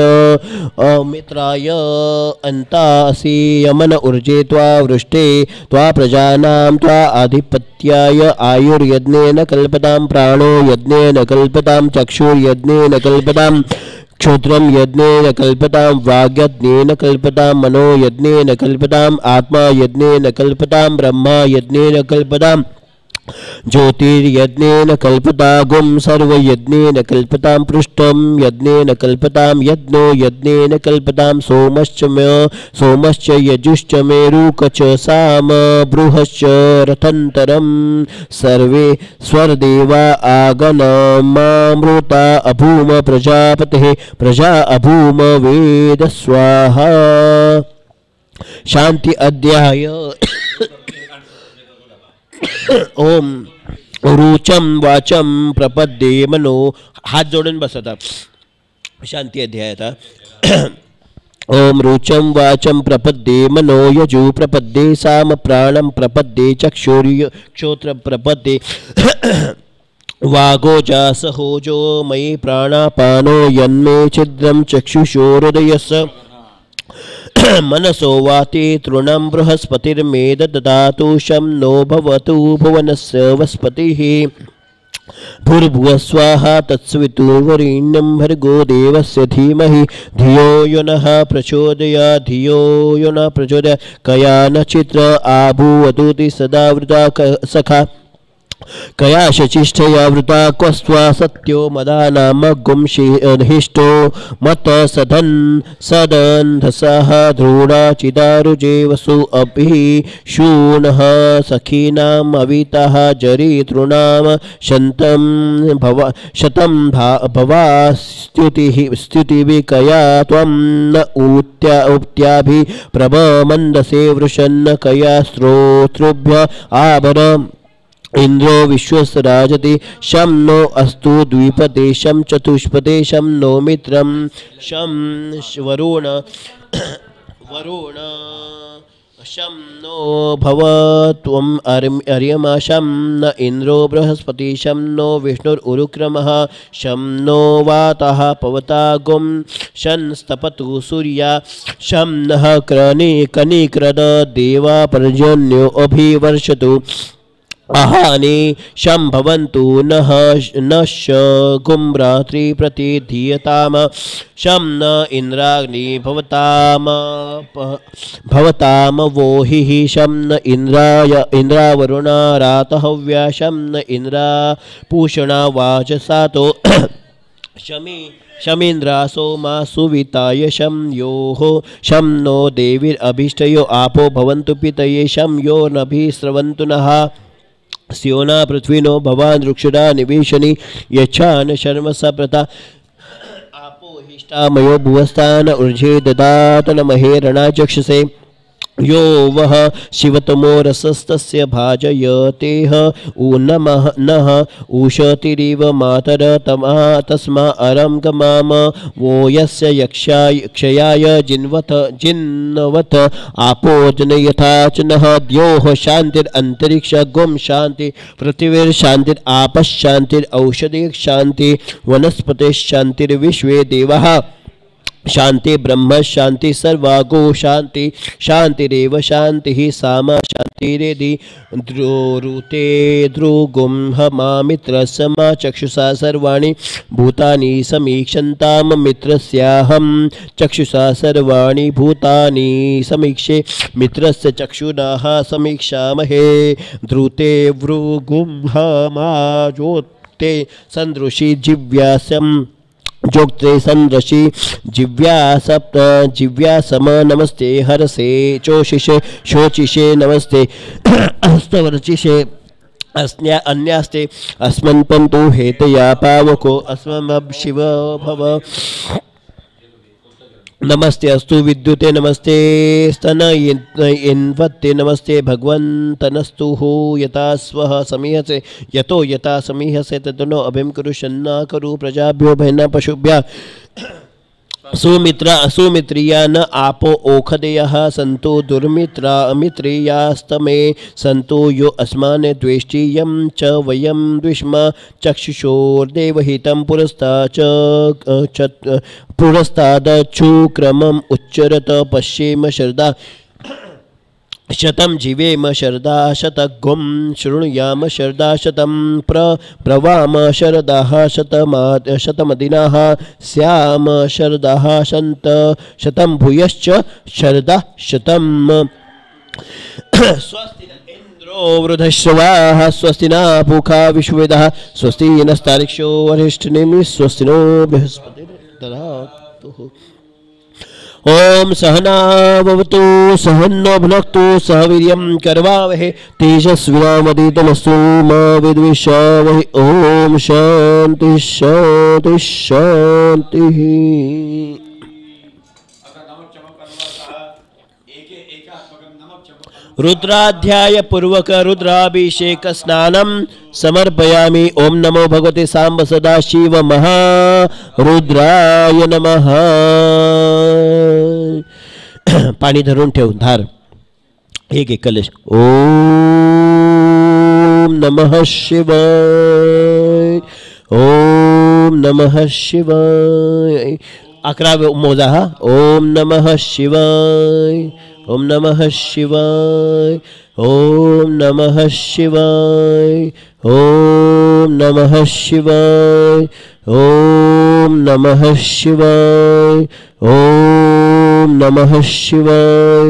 S3: अंतासि यमन ऊर्जे त्वा वृष्टे त्वा प्रजानां त्वा आधिपत्याय आयुर्यज्ञेन कल्पतां प्राणो यज्ञेन कल्पतां चक्षुर्यज्ञेन कल्पतां क्षोत्रम यज्ञेन कल्पतां वाग्यज्ञेन कल्पतां मनो यज्ञेन कल्पतां आत्मा यज्ञेन कल्पतां ब्रह्मा यज्ञेन कल्पतां ज्योतिर्यज्ञेन कल्पता गुम सर्वयज्ञेन कल्पतां पृष्ठं यज्ञेन कल्पतां यज्ञो यज्ञेन कल्पतां सोमश्च यजुश्च मेरुक च साम बृहश्च रथन्तरं सर्वे स्वर्देवा आगनमामृता अभूम प्रजापतिः प्रजा अभूम वेद स्वाहा शांति अध्याय ओम रुचम वाचम प्रपद्ये मनो हात जोडून बसता शांती अध्याय था ओम रुचम वाचम प्रपद्ये मनो यजु प्रपद्ये साम प्राणम प्रपद्ये चक्षुर्य क्षोत्र प्रपद्ये वागोजा सहोजो मयि प्राणापानो यन्मे छिद्रम चक्षुषो हृदयस्य मनसो वाति तृणं बृहस्पतिर्मेद ददातु शं नो भवतु भुवनस्य वस्पतिः भूर्भुवः स्वाहा तत्सवितुर्वरेण्यं भर्गो देवस्य धीमहि धियो यो नः प्रचोदयात् धियो यो न प्रचोदयात् कया न चित्र आभूवतुति सदा वृथा सखा कया शचिष्ठया वृता क्वस्त्वा सत्यो मदा नाम गुंशिष्टो मत सदन्धसः ध्रुडाचिदारुजे वसु अभि शूनः सखीनाम् अवितः जरितॄणां शतं भवा स्तुतिभिः कया त्वं न उक्त्याभि प्रभमन्दसे वृषन्न कया श्रोतृभ्य आभर इंद्रो विश्वस्य राजति शं नो अस्तु द्विपदे शं चतुष्पदे शं नो मित्रं शं वरुण शं नो भवत्वं अर्यमा शं न इंद्रो बृहस्पति शं नो विष्णुरुक्रमः शं नो वातः पवता गुं शं स्तपतु सूर्या शं नः कनिक्रद देवा पर्जन्यो अभिवर्षतु अहानि शं भवन्तु नश गुं रात्रि प्रतिधीयताम शं न इंद्राग्नि भवताम वोहिः शं न इंद्रावरुणा रातहव्या शं न इंद्रा पूषणा वाचसातो शमीन्द्रा सोमा सुविताय शं योः शं नो देवीरभीष्टयो आपो भवन्तु पितये शं यो नभिस्रवन्तु नः स्योना पृथ्वीनो भवान् रुक्षुरा निवेशनी यच्छान शर्म सप्रता आपो हिष्टामयो भुवस्थान ऊर्जे ददात नमहे रणाचक्षसे यो वह शिवतमो रसस्तस्य भाजयतेह ऊनमः नः उशतिरिव मातर तस्मा अरं गमाम वो यस्य क्षयाय जिन्वत आपो जनयथा च नः द्योः शान्तिरन्तरिक्ष गुं शान्ति पृथिवीर्शान्तिरापश्शान्तिरौषधिः शान्ति वनस्पतिश्शान्तिर्विश्वे देवाः शांति ब्रह्म शांति सर्वागो शांति शांतिरेव शांति सामा शांतिरेदि द्रुते ध्रुगुं हमामित्रसमा चक्षुषा सर्वाणि भूतानि समीक्षन्तां मित्रस्याहं चक्षुषा सर्वाणि भूतानि समीक्षे मित्रस्य चक्षुनाः समीक्षामहे द्रुते भृगुं हमाजोते सन्दृशि जिव्यास्यम् जोक्त्रे संदृशि जिव्या सप्त जिव्या सम नमस्ते हरसे चोशिषे शोचिषे नमस्ते हस्तवर्चिषे अन्यास्ते अस्मन् पन्तु हेतया पावको अस्मम् शिव भव नमस्ते अस्तु विद्युते नमस्ते स्तन इन्वत्ते नमस्ते भगवन्तनस्तु हो यथा स्वः समीहसे यतो यथा समीहसे तदनो अभिं कुरु शन्ना करु प्रजाभ्यो भैना पशुभ्यः सुमित्रा असुमित्रिया न आपो ओखदयः सन्तु दुर्मित्रा अमित्रियास्तमे सन्तु यो अस्मान् द्वेष्टि यं च वयं द्विष्म चक्षुषोर्देवहितं पुरस्तादच्छुक्रमम् उच्चरत पश्येम शरदा शतं जीवेम शरदा शतगुं शृणुयाम शरदा शतं प्रवाम शरदाः शतमदिनाः स्याम शरदाः शतं भूयश्च शरदा शतं स्वस्ति न इन्द्रो वृधश्रवाः स्वस्ति न पूषा विश्ववेदाः स्वस्ति नस्तारिक्षो वरिष्ठनेमिः स्वस्ति नो बृहस्पतिर्दधातु ओम सहना भवतु सहन्नो भुनक्तु सह वीर्यं करवावहे तेजस्विनावधीतमस्तु मा विद्विषावहे ओम शांति शांति शांति। रुद्राध्याय पूर्वक रुद्राभिषेक स्नानं समर्पयामि। ओम नमो भगवते सांब सदाशिव महारुद्राय नमः। पाणी धरून ठेव धार एक एक कलश। ओम नमः शिवाय ओम नमः शिवाय 11 मोजा हा। ओम नमः शिवाय ओम नमः शिवाय ओम नमः शिवाय ओम नमः शिवाय ओम नमः शिवाय ओम नमः शिवाय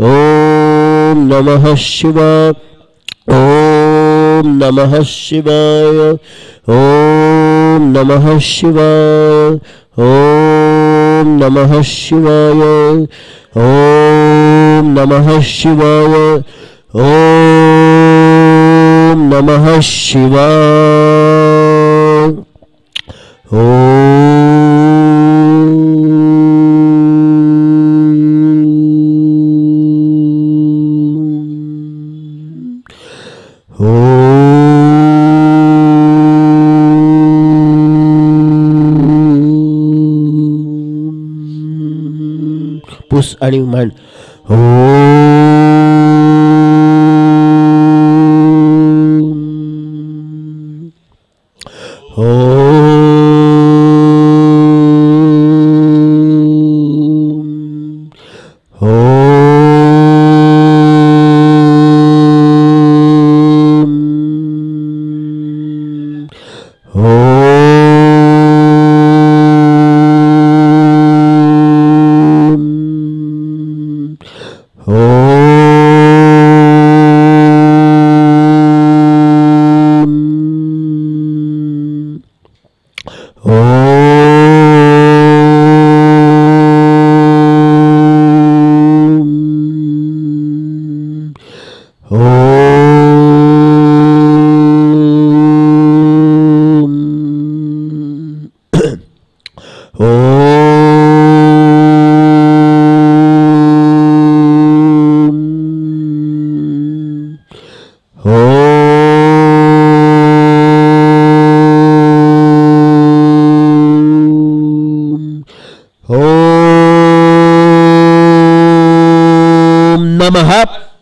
S3: ओम नमः शिवाय ओम नमः शिवाय ओम नमः शिवाय ओम नमः शिवाय ओम नमः शिवाय ओम नमः शिवाय पुस आणि म्हण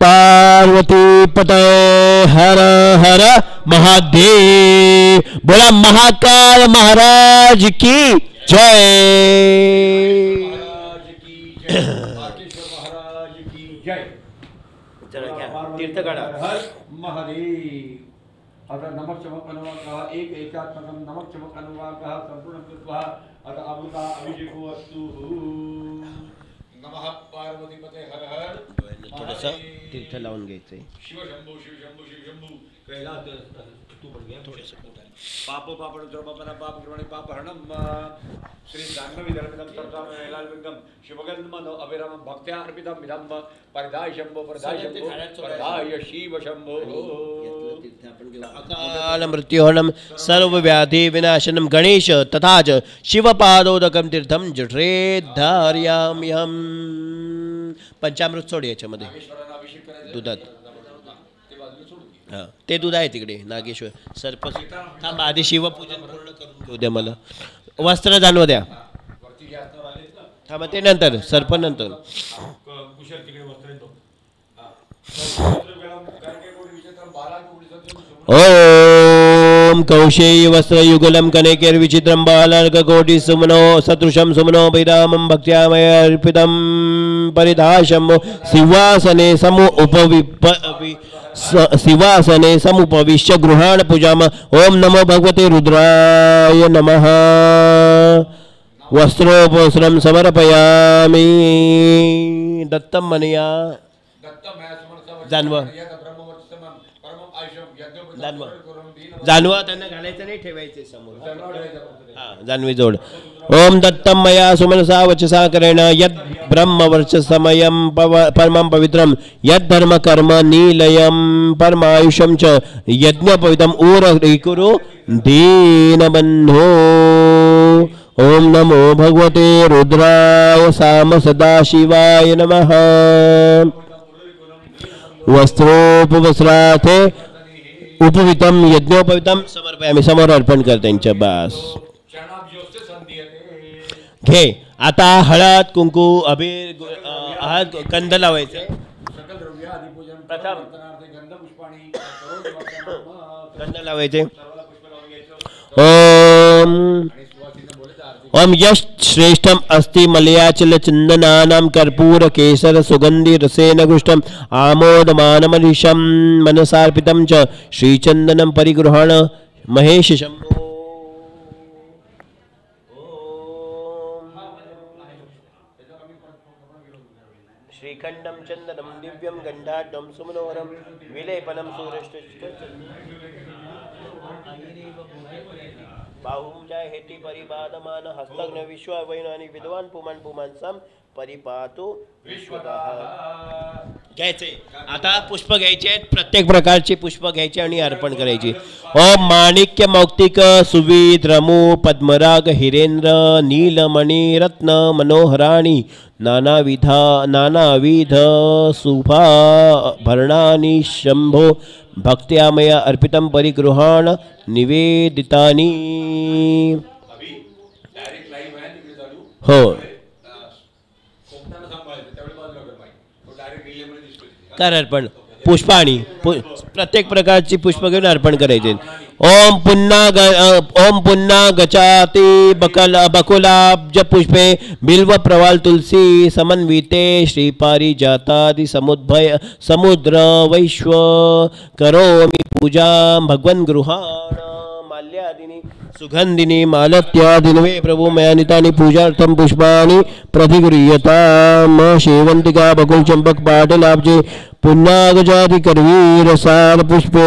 S3: पार्वती पते हर हर महादेव। बोला महाकाल महाराज की जय।
S2: तीर्थगढ़ हर महादेव। अतः नमक चमक अनुवाकः एक एकात्मकं नमक चमक अनुवाकः संपूर्ण कृत्वा अतः अमृता अभिषेको अस्तु। नमः पार्वती पते हर हर।
S3: थोडंसं तीर्थ लावून घ्यायचंय।
S2: शिव शंभू शिव शंभू शिव शंभू कैलास पाप पापड़ द्रवपना पाप क्रमणे पाप हरणम श्री जाह्नवी धर्मिदम तत्साम वेलालविंगम शिवगंधम नो अभिराम भक्त्या अर्पितम विधम परिदाय शंभो परिदाय शिव शंभो
S3: अकाल मृत्युहरणम सर्व व्याधि विनाशनम गणेश तथा च शिवपादोदकम तीर्थम जठरे धार्याम्यहम पंचामृत सोड याच्यामध्ये दुधात हां ते दूध आहे तिकडे नागेश्वर सर्प थांब आधी शिवपूजन पूर्ण करून घेऊ द्या मला वस्त्र जाणवं द्या थांबा ते नंतर सर्प नंतर ओम कौशेय वस्त्रयुगलं कनेकैर्विचित्रं बालार्ककोटि सुमनो सदृशं सुमनो वैरामं भक्त्यामय अर्पितं परिधाशं सिंहासने सिंहासने समुपविश्य गृहाण पूजाम ओम नमो भगवते रुद्राय नमः वस्त्रोपवस्त्रं समर्पयामि दत्तं मनया जानव जानव त्यांना घालायचं नाही ठेवायचे समोर हां जानवी जोड ओम दत्तं मया सुमनसा वचसा करेण यद ब्रह्म वर्चसमयं परमं पवित्रं यद धर्म कर्म नीलयं परमायुषं च यज्ञ पवित्रं ऊरकुरु दीनबन्धो ओम नमो भगवते रुद्राय साम सदाशिवाय नमः वस्त्रोपवस्त्रार्थे उपवितम यज्ञोपवितम समर्पयामी समोर अर्पण कर त्यांच्या बास घे आता हळद कुंकू अबीर कंद लावायचे प्रथम कंद लावायचे ओम ओम यश श्रेष्ठम अस्ति मलयाचल चंदनानां कर्पूर केसर सुगंधि रसेन गुष्टम आमोदमानमनिशं मनसार्पितं च श्रीचंदनं परिगृहाण महेश शंभो श्रीखंडं चंदनं दिव्यं गंधाढ्यं सुमनोहरं विलेपनं सूरष्ट बाहुंजाय हेती परिबाधमान हस्तग्न विश्ववैनानि विद्वान पुमान पुमांसम परिपातु विश्वतः घ्यायचे आता पुष्प घ्यायचे आहेत प्रत्येक प्रकारची पुष्प घ्यायची आणि अर्पण करायची ओम माणिक्य मौक्तिक सुविध रमू पद्मराग हिरेंद्र नीलमणि रत्न मनोहराणि नानाविध सुभाभरणानि शंभो भक्त्यामय अर्पितं परिगृहाण निवेदितानि हो कर अर्पण पुष्पाणी प्रत्येक प्रकारची पुष्प घेऊन अर्पण करायचे ओम पुन्हा गचाति बकुलाब्ज पुष्पे बिल्व प्रवाल तुलसी समन्विते श्रीपारिजातादि समुद्र वैश्व करोमि पूजा भगवन् गृहाण माल्यादिनी सुगंधिनी मालत्यादिनवे प्रभु मयानितानि पूजार्थं पुष्पाणि प्रतिगृह्यताम शेवंतिका बकुल चंपक पाटलाब्जे पुन्नागजाति करवीर सार पुष्पे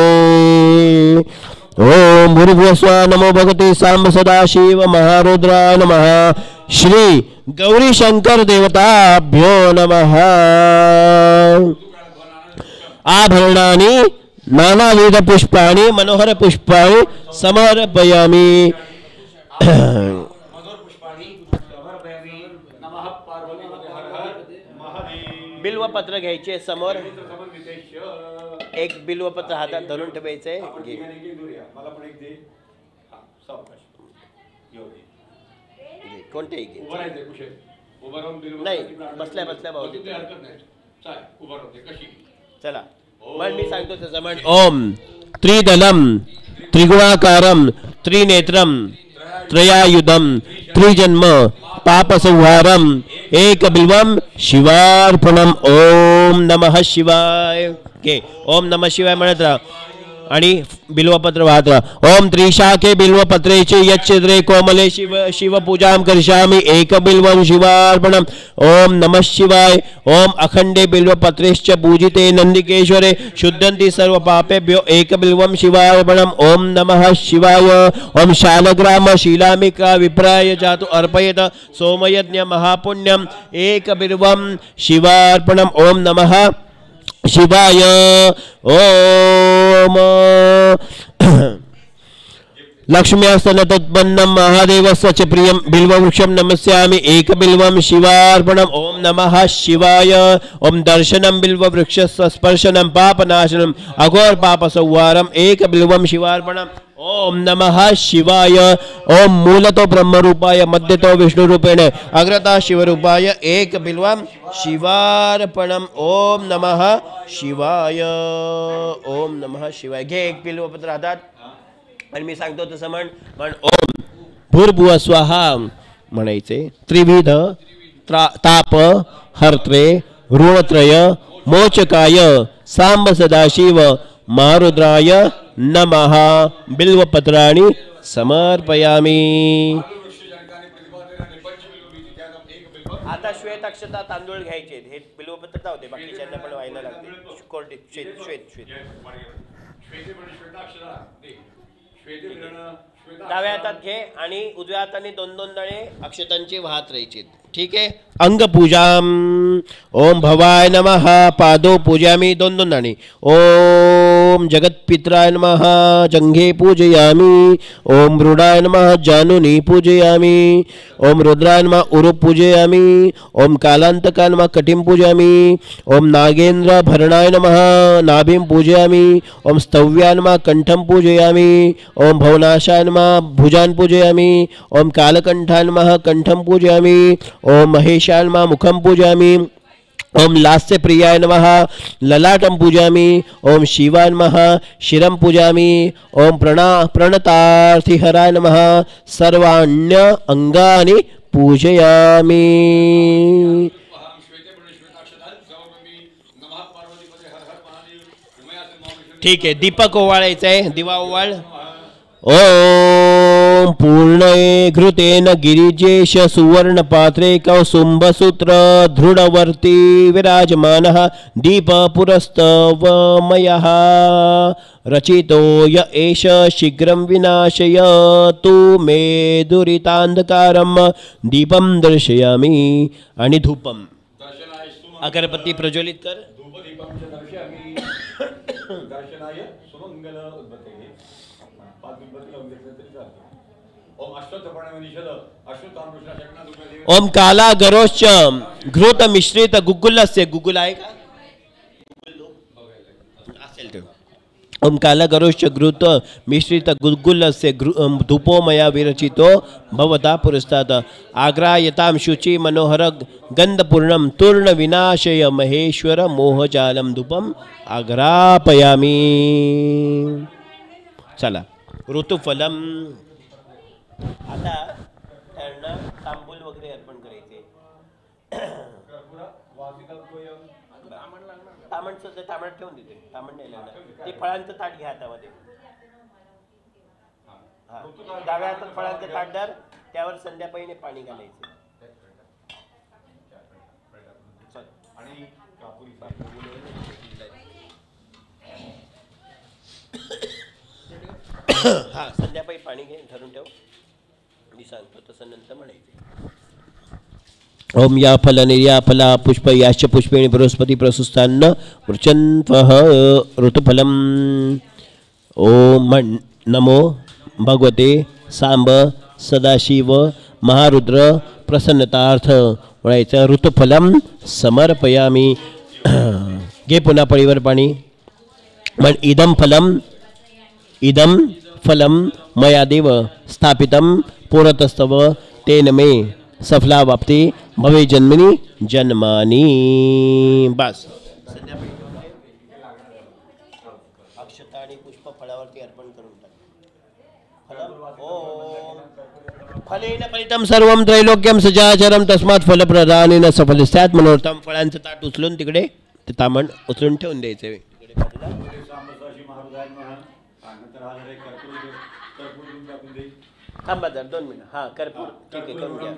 S3: ओम भूर्भुवस्व नमो भगवते सांब सदाशिव महारुद्राय नमः श्री गौरी शंकर देवताभ्यो नमः आभरणानि नानाविध पुष्पाणि मनोहर पुष्पाणि समर्पयामि बिल्वपत्र घ्यायचे समोर एक बिल्वपत्र हातात धरून ठेवायचे कोणते नाही बसल्या बसल्या भाऊ चला पण मी सांगतो त्याचा म्हण ओम त्रिदलम त्रिगुणाकारम त्रिनेत्रम त्रयायुधम त्रिजन्म पापसंहारम एक बिल्वम शिवार्पणम ओम नमः शिवाय के ओम नमः शिवाय म्हणत राहा आणि बिल्वपत्र वाहत ओम त्रिशाखे बिल्वपत्रेचे यच्छिद्रे कोमले शिव पूजां करिष्यामि एक बिल्वं शिवार्पणम् ओम नमः शिवाय ओम अखंडे बिल्वपत्रेश्च पूजिते नंदिकेश्वरे शुद्धन्ति सर्व पापेभ्यो एक बिल्वं शिवार्पणम् ओम नमः शिवाय ओम शालग्राम शीलामिका विप्राय जातु अर्पयत सोमयज्ञ महापुण्यम एक बिल्वं शिवार्पणम् ओम नमः शिवाय ओम लक्ष्म्यास्तनतोत्पन्नं महादेवस्य च प्रियं बिल्ववृक्षं नमस्यामि एक बिल्वं शिवार्पणम् ओम नमः शिवाय ओम दर्शनं बिल्ववृक्षस्य स्पर्शनं पापनाशनम् अघोर पापसंहारम् एक बिल्वं शिवार्पणम् ओम नमः शिवाय ओम मूलतो ब्रह्मरूपाय मध्यतो विष्णुरूपेण अग्रता शिवरूपाय एक बिल्वं शिवार्पणम् ओम नमः शिवाय ओम नमः शिवाय घे एक बिल्वपत्र हातात आणि मी सांगतो तसं म्हण ओम भूर्भुवः स्वाहा म्हणायचे त्रिविध ताप हर्त्रे ऋणत्रय मोचकाय सांब सदाशिव महारुद्राय नमः बिल्वपत्राणि समर्पयामि आता श्वेत अक्षता तांदूळ घ्यायचे हे बिल्वपत्र जाऊदे बाकीच्यांना पण व्हायला लागते कोरडे श्वेत श्वेत श्वेत डाव्या हातात घे आणि उजव्या हाताने दोन दोन दळे अक्षतांचे वाहत राहायचे ठीक आहे अंगपूजाम ओम भवाय नमः पादो पूजयामि दोन दोन दाणे ओम जगत्पित्राय नमः जंघे पूजयामि ओम मृडाय नमः जानुनी पूजयामि ओम रुद्राय नमः उरु पूजयामि ओम कालांतकाय नमः कटिं पूजयामि ओम नागेंद्र भरणाय नमः नाभिं पूजयामि ओम स्तव्याय नमः कंठं पूजयामि ओम भवनाशाय नमः भुजान् पूजयामि ओम कालकंठाय नमः कंठं पूजयामि ओम महेशाय नमः मुखं पूजयामि ओम लास्य प्रियाय नमः ललाटं पूजयामि ओम शिवाय नमः शिरं पूजयामि ओम प्रणतार्थिहराय नमः सर्वाण्य अंगानि पूजयामि ठीक आहे दीपक ओवाळायचा आहे दिवा ओवाळ ओम पूर्णे घृतेन गिरिजेश सुवर्णपात्रे कौसुम्बसूत्र दृढवर्ती विराजमानः दीपपुरस्तवमयः रचितो य एष शीघ्रं विनाशयतु मे दुरितान्धकारं दीपं दर्शयामि आणि धूपम अगरबत्ती प्रज्वलित कर ओम काला गरोश्च घृत मिश्रित गुग्गुलस्य गुग्गुल आहे का असेल ओम काला गरोश्च घृत मिश्रित गुग्गुलस्य धूपोमया विरचितो भवता पुरस्तात् आग्रायतां शुचि मनोहर गंधपूर्णं तूर्ण विनाशय महेश्वर मोहजालं धूपम आग्रापयामि चला ऋतुफलम आता त्यांना तांबूल वगैरे अर्पण करायचे तामण सुद्धा तामण ठेवून देते तामण नाही लागणार ते फळांचं ताट घ्या हातामध्ये डाव्या हातात फळांचं ताट धर त्यावर संध्याकाळी पाणी घालायचं हा संध्याकाळी पाणी घे धरून ठेव मी सांगतो तसं नंतर म्हणायचे ओम या फल निर्या फला पुष्प याश्च पुष्पेणी बृहस्पती प्रसुस्तान्न वृचन्वः ऋतुफलम ओम नमो भगवते सांब सदाशिव महारुद्र प्रसन्नतार्थ म्हणायचं ऋतुफलम समर्पयामि घे पुन्हा पळीवर पाणी म्हण इदम फलम मया देव स्थापितं पुरतस्तव तेन मे सफला वाप्ती भवे जन्मनी जन्मानी बस अक्षता आणि पुष्प फळावरती अर्पण करून टाक फलेन फलितं सर्वं त्रैलोक्यं सजाचरं तस्मात् फलप्रदानेन सफल स्यात् मनोरथं फळांचं ताट उचलून तिकडे ते तामण उचलून ठेवून द्यायचे थांबा जर 2 मिनिट. हा कर्पूर ठीक आहे करून घ्या.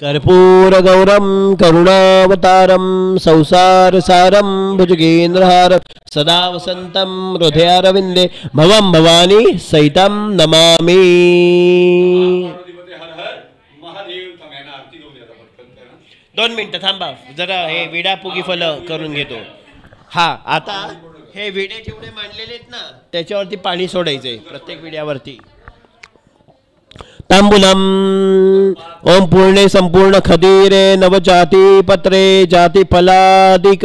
S3: कर्पूर गौरम करुणावतारम संसार सारम भुजगेंद्रहार सदा वसंतम हृदयारविंदे भवम भवानी सहितम नमामि. 2 मिनिटं थांबा जरा हे विडापुगी फल करून घेतो. हा आता हे विडे जेवढे मांडलेले आहेत ना त्याच्यावरती पाणी सोडायचंय प्रत्येक विड्यावरती. तांबूलम ओम पूर्णे संपूर्ण खदीरे नवजाती पत्रे जाती फलादिक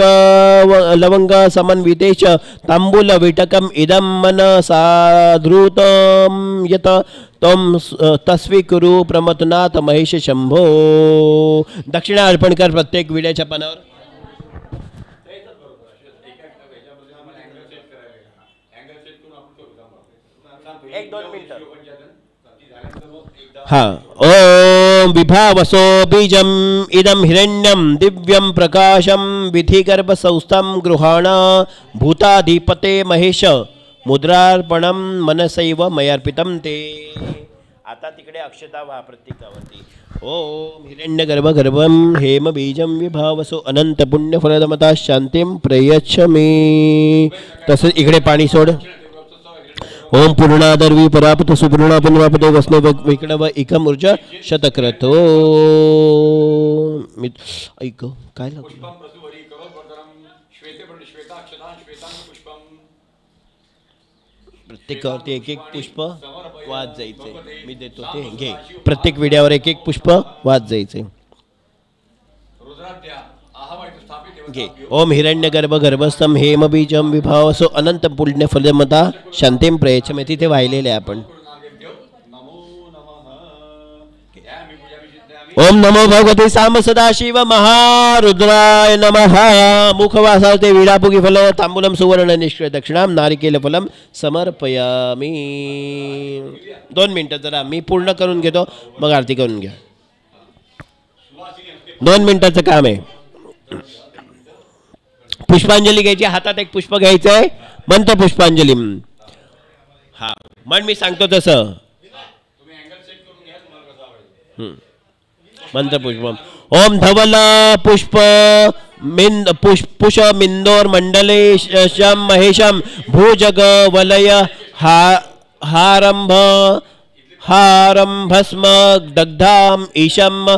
S3: लवंग समन्वितेश तांबूल विटकम इदम मन साधृतम यत तम तस्वीकुरु प्रमथनाथ महेश शंभो. दक्षिणा अर्पण कर प्रत्येक विड्याच्या पानावर. 1-2 मिनिटं. हा ओम विभावसो बीजम इदम हिरण्यम दिव्यम प्रकाशम विधिगर्भ संस्थम गृहाण भूताधिपते महेश मुद्रार्पणम मनसैव मयार्पितम ते. आता तिकडे अक्षता व्हा प्रत्येकावरती. ओम हिरण्यगर्भ गर्भम हेम बीजम विभावसो अनंत पुण्य फलदमता शांतिम प्रयच्छ मे. तसंच इकडे पाणी सोड. ओम पूर्णादर्वी परापत सुपूर्णा पुनरापते वसने विकडव एकम ऊर्जा शतक्रतो. ऐक काय लागलं प्रत्येकावरती एक एक पुष्प वाद जायचे. मी देतो ते घे. प्रत्येक विड्यावर एक एक पुष्प वाद जायचे. घे. ओम हिरण्यगर्भ गर्भस्थम हेमबीजम विभावसो अनंत पुण्य फलमता शांतिम प्रयच्छ. तिथे वाहिलेले आपण. ओम नमो भगवते साम सदाशिव महारुद्राय नमः. मुखवासावते विडापुगी फल तांबूलम सुवर्ण निष्क्रिय दक्षिणाम नारिकेल फलम समर्पयामी. 2 मिनिटं जरा मी पूर्ण करून घेतो मग आरती करून घ्या. 2 मिनिटाचं काम आहे. पुष्पांजली घ्यायची. हातात एक पुष्प घ्यायचं आहे. मंत्र पुष्पांजली. हा मन मी सांगतो तसं मंत्र पुष्प. ओम धवल पुष्प पुष मिंदोर मंडलेशम महेशम भूजग वलय हारंभ हारम भस्म दग्धाम ईशम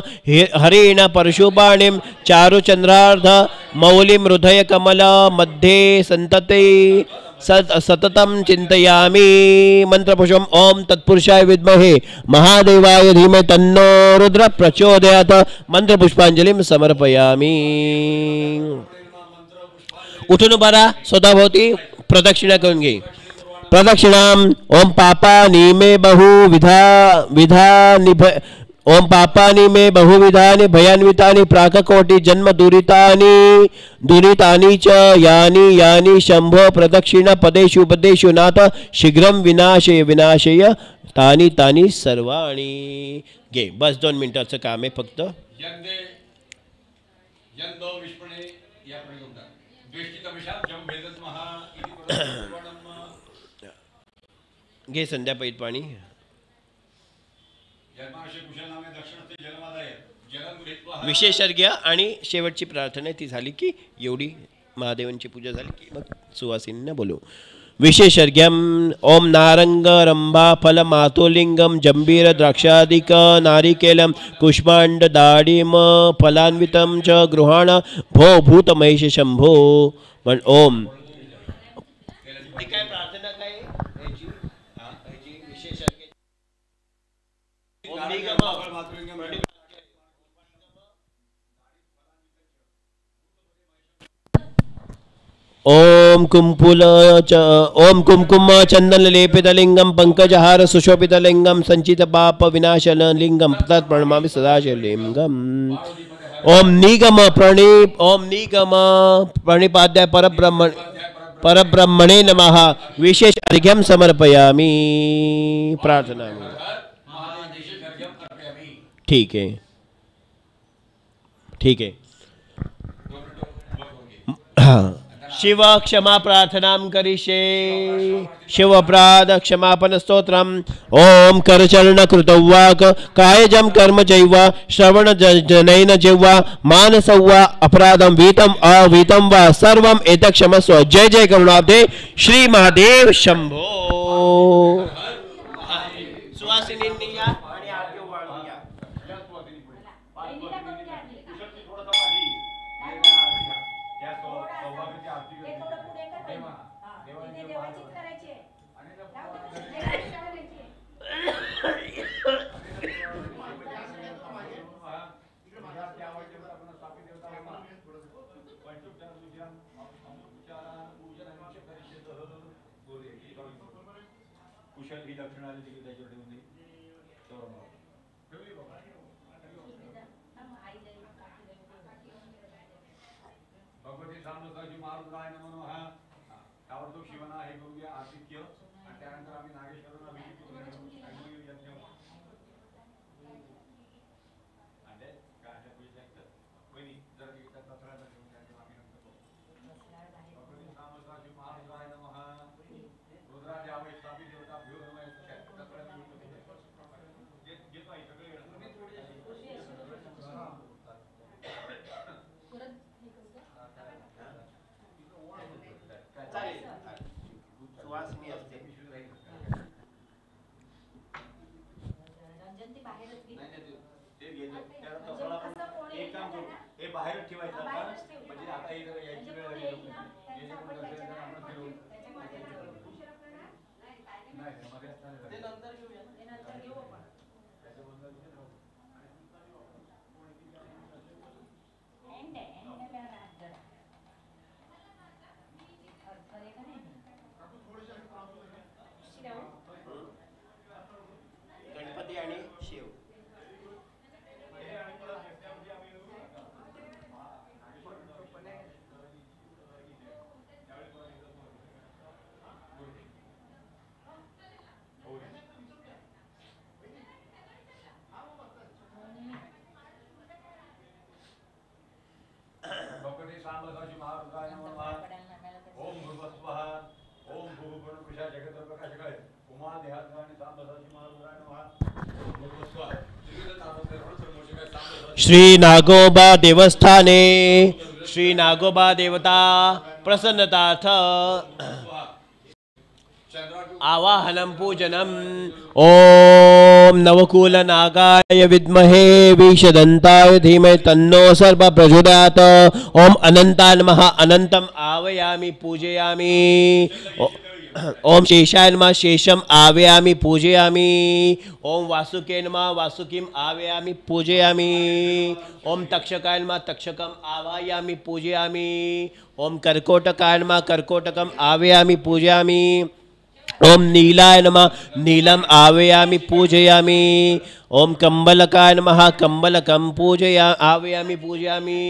S3: हरिण परशुपाणिम चारुचंद्रार्ध मौलिम हृदय कमल मध्ये संतते सततम चिंतयामी. मंत्रपुष्पम. ओम तत्पुरुषाय विद्महे महादेवाय धीमहि तन्नो रुद्र प्रचोदयात्. मंत्रपुष्पांजलिं समर्पयामी. उठून उभारा. स्वतःभोवती प्रदक्षिणा करून घे. प्रदक्षिणाम. ओम पापानि मे बहुविधानि ओम पापानि मे बहुविधानि भयान्वितानि प्राककोटि जन्म दुरितानि च यानि यानि शंभो प्रदक्षिण पदेषु पदेषु नाथ शीघ्रं विनाशय तानि तानि सर्वाणि. घे. बस 2 मिनिटाचं काम आहे फक्त. घे संध्यापैत पाणी. विशेषर्घ्य आणि शेवटची प्रार्थना ती झाली की एवढी महादेवांची पूजा झाली की मग सुवासिनींना बोलू. विशेषर्घ्यम. ओम नारंग रंभा फल मातोलिंगम जंबीर द्राक्षादिक नारिकेलम कुष्मांड दाडिम फलान्वितम च गृहाण भो भूत महेश शंभो. ओम काय प्रार्थना काय ओम कुमकुम चंदन लेपित लिंगम पंकजहार सुशोभित लिंगम संचित पाप विनाशन लिंगम तत्प्रणमामि सदाशिवलिंगम. ओम निगम प्रणिपाद्य परब्रह्मणे नमः. विशेष अर्घ्यम समर्पयामि. प्रार्थना. ठीक है. हाँ शिव क्षमा प्रार्थनां करिष्ये शिवप्राद क्षमापन स्तोत्रम् ओम करचरण कृतवाक कायजं कर्म चैव श्रवण जनैन जिह्वा मानसं वा अपराधं वीतम् अवीतं वा सर्वम् एतत् क्षमस्व। जय जय करुणाब्धे श्री महादेव शंभो। श्री नागोबा देवस्थाने श्री नागोबा देवता प्रसन्नतार्थ आवाहनं पूजनम् ओम नवकूल नागाय विद्महे विषदन्ताय धीमहि तन्नो सर्प प्रचोदयात्। ओम अनंताय नमः अनंतम आवायामि पूजयामि। ओम शेषाय नमः शेषम आवायामि पूजयामि। ओम वासुके नमः वासुकीम आवायामि पूजयामि। ओम तक्षकाय नमः तक्षकम आवायामि पूजयामि। ओम कर्कोटकाय नमः कर्कोटकम आवायामि पूजयामि। ओम नीलाय नमः नीलम आवायामि पूजयामि। ओम कंबलकाय नमः कंबलकम आवायामि पूजयामि।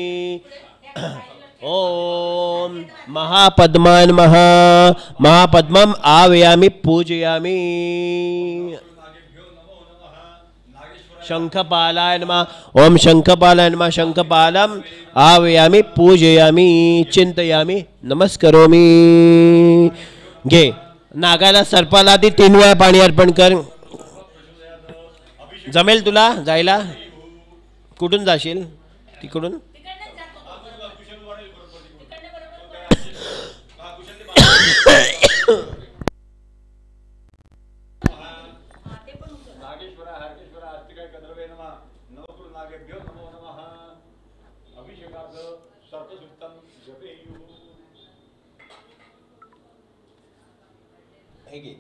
S3: ओम महापद्माय नमः महापद्मम आवायामि पूजयामि। शंखपालाय नमः ओम शंखपालाय नमः शंखपालम आवायामि पूजयामि चिंतयामि नमस्करोमि। घे नागाला सर्पाला आधी 3 वेळा पाणी अर्पण कर। जमेल तुला जायला? कुठून जाशील? तिकडून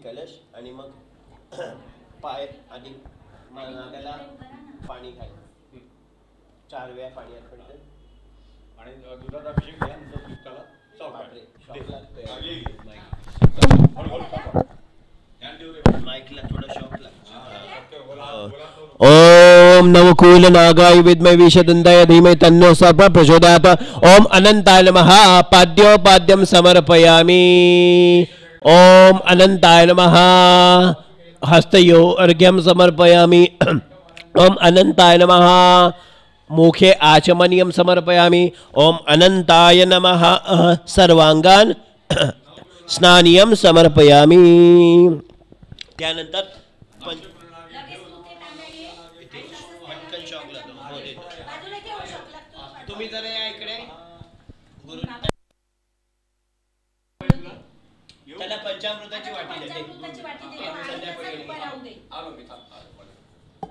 S3: कलश आणि मग पाय आधी नागाला पाणी घाल 4 वेळा पाणी अर्पण कर आणि दुधाचा अभिषेक घ्या माईकला थोडा शॉक लागतो। ओम नवकूल नागाय विद्महे विषदन्ताय धीमहि तन्नो सर्प प्रचोदयात्। ओम अनंताय नमः पाद्योपाद्यं समर्पयामि। ओम अनंताय नमः हस्तयो अर्घ्यं समर्पयामि। ओम अनंताय नमः मुखे आचमनीयं समर्पयामि। ओम अनंताय नमः। सर्वांगान स्नानीयं समर्पयामि। त्यानंतर तुम्ही जरा या इकडे त्याला पंचामृताची वाटी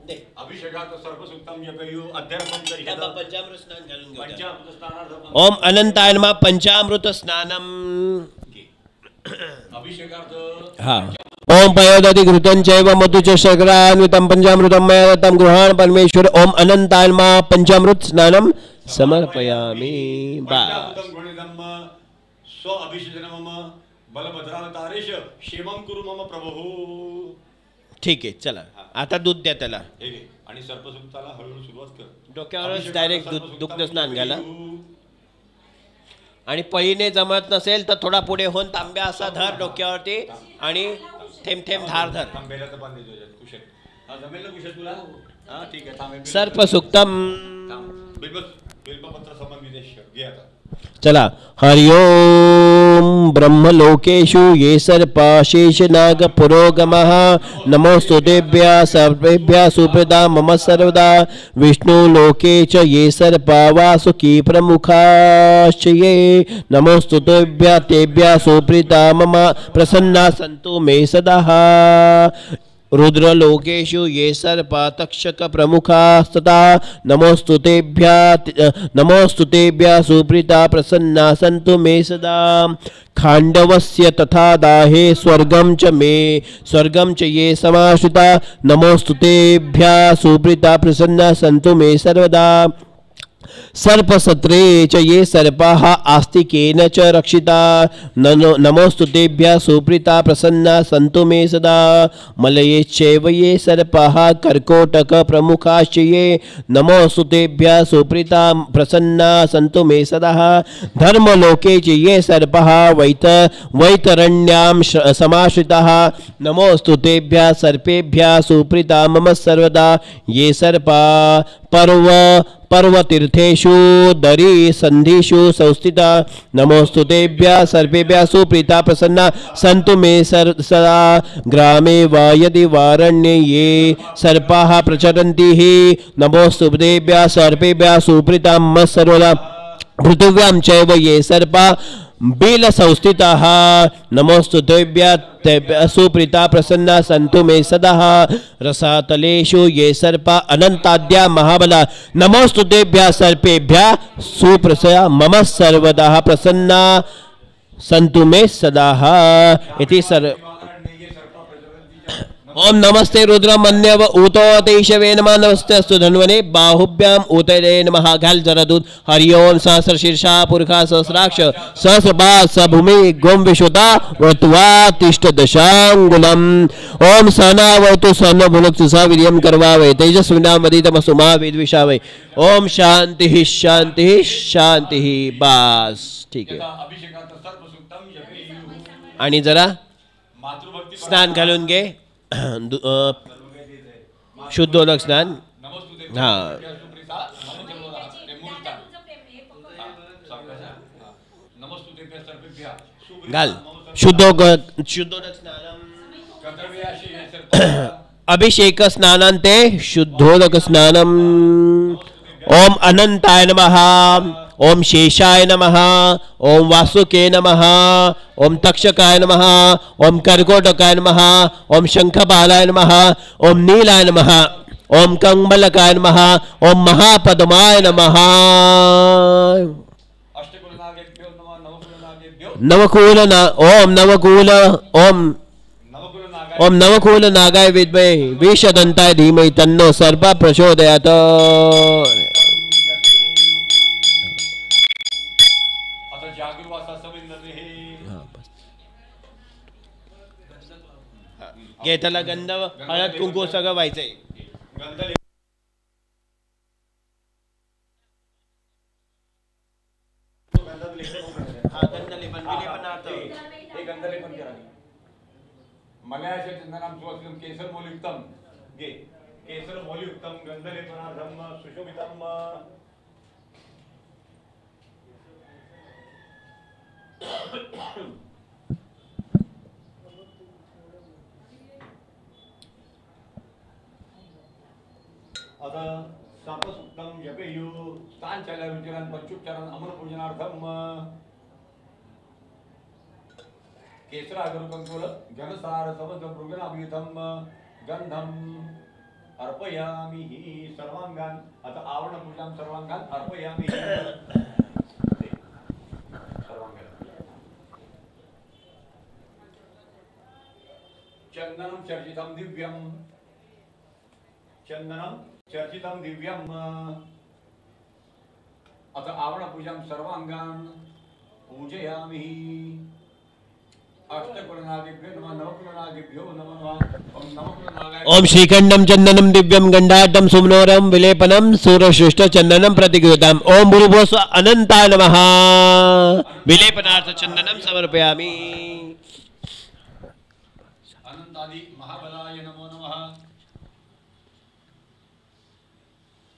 S3: दे।
S2: अभिषेकात सर्वसुक्तम जपयु अध्यर्थम करिष्यत
S3: पंचामृत स्नान घालून घेऊ।
S2: पंचामृत स्नानार्थम
S3: ओम अनंताय नमः पंचामृत स्नानम।
S2: अभिषेकार्थ
S3: हाँ ओम पयोदधि घृतं चैव मधुच शर्करान्वितं पंचामृतं मया दत्तं गृहाण परमेश्वर। ओम अनंताय नमः पंचामृत स्नानम समर्पयामि।
S2: पंचामृतं गुणिदम स्व अभिषेचनम बलभद्रावतारेश क्षेमं कुरु मम प्रभु।
S3: ठीक आहे चला आता दूध द्या त्याला।
S2: हे घे आणि सर्पसुक्ताला हळूहळू सुरुवात कर।
S3: डोक्यावरच डायरेक्ट दुग्ध स्नान घाला आणि पळीने जमत नसेल तर थोडा पुढे होऊन तांब्या असा धर डोक्यावरती आणि थेंब थेंब धार धर।
S2: तांब्याला तर बांधले तुझ्यात कुशल। हा जमेल ना कुशल तुला? हा ठीक आहे थांब।
S3: सर्पसुक्तम
S2: बिल्बपत्र संबंधित घे आता।
S3: चला हरि ओम ब्रह्मलोकेषु ये सर्पा शेषनाग पुरोगमः नमोस्तु तेभ्यः सर्वेभ्यः सुप्रदा मम सर्वदा। विष्णुलोके च ये सर्पा वासुकी प्रमुखाश्च ये नमोस्तु तेभ्यः सुप्रदा मम प्रसन्ना सन्तु मे सदा। रुद्रलोकेषु ये सर्पा तक्षक प्रमुखास्तथा नमोस्तु तेभ्यः सुप्रीता प्रसन्ना सन्तु मे सदा। खांडवस्य तथा दाहे स्वर्गं च ये समाश्रिता नमोस्तु तेभ्यः सुप्रीता प्रसन्ना सन्तु मे सर्वदा। सर्पसत्रे च ये सर्पाः आस्तिकेन च रक्षिता नमोस्तु तेभ्यः सुप्रीता प्रसन्ना सन्तु मे सदा। मलये चैव ये सर्पाः कर्कोटक प्रमुखाश्च ये नमोस्तु तेभ्यः सुप्रीता प्रसन्ना सन्तु मे सदा। धर्मलोके च ये सर्पाः वैतरण्यां समाश्रिताः नमोस्तु तेभ्यः सर्पेभ्यः सुप्रीता मम सर्वदा। ये सर्पा पर्वतीर्थेषु दरी संधिषु संस्थिता नमोस्तु तेभ्यः सर्पेभ्यः सुप्रीता प्रसन्ना सन्तु मे सदा। ग्रामे वा यदि वारण्ये ये सर्पाः प्रचरन्ति नमोस्तु तेभ्यः सर्पेभ्यः सुप्रीता मम सर्वदा। पृथिव्यां चैव ये सर्पा बिल संस्थिताः नमोस्तु तेभ्यः सुप्रीता प्रसन्ना सन्तु मे सदा। रसातलेषु ये सर्पा अनन्ताद्या महाबला नमोस्तु तेभ्यः सर्पेभ्यः सुप्रसन्ना मम सर्वदा प्रसन्ना सन्तु मे सदा। इति ओम नमस्ते रुद्रमन्यव ऊतोतेशवे नमः। नमस्ते अस्तु धन्वने बाहुभ्याम ऊतये नमः। घाल जरा दूध। हरि ओम सहस्र शीर्षा पुरखा सहस्राक्ष सहस्रबा सभूमि गोम विश्वता वर्तवा तिष्ठ दशांगुलम। ओम सहनावतु सहनो भुनक्तु सह वीर्यं करवावहै तेजस्विनावधीतमस्तु मा विद्विषावहै। ओम शांति शांति शांति। बस ठीक है। आणि जरा स्नान घालून घे शुद्धोदक स्नान। हाँ घाल शुद्धोदक स्नानम। अभिषेक स्नानांते शुद्धोदक स्नानम। ओम अनंताय नमः। ओम शेषाय नमः। ओम वासुके नमः। ओम तक्षकाय नमः। ओम कर्कोटकाय नमः। ओम शंखपालाय नमः। ओम नीलाय नमः। ओम कंबलकाय नमः। ओम महापद्माय नमः। ओम नवकूल नागाय विद्महे विषदंताय धीमहि तन्नो सर्प प्रचोदयात्। घे त्याला गंध हळद कुंकू सगळं व्हायचंय।
S2: मलयाशचंदनाम सुवस्त्रम केसर मूलयुक्तम घे केसर मौल्युक्तम गंधलेपनार्थम सुशोभितम अथ सर्वसुक्तम जपेयु स्थानचल रुचिरन पंचुपचारन अमर पूजनार्थम केसर अगरुकंकुल घनसार समज मृगनाभियुतम गंधम अर्पयामि सर्वांगान अथ आवरण पूजां सर्वांगान अर्पयामि चंदनम चर्चितम दिव्यम चंदनम चर्चितम दिव्यम अथ आवरण पूजां सर्वांगान पूजयामि अष्टकुलनादिभ्यो नमः नवकुलनादिभ्यो नमः ओम नवकुलनागाय
S3: ओम श्रीखंडम चंदनम दिव्यम गंडाढ्यम सुमनोरम विलेपनम सूरश्रेष्ठ चंदनम प्रतिगृहीतम ओम भूर्भुवः स्वः अनंताय नमः विलेपनार्थ चंदनम समर्पयामि
S2: अनंतादि महाबलाय नमो नमः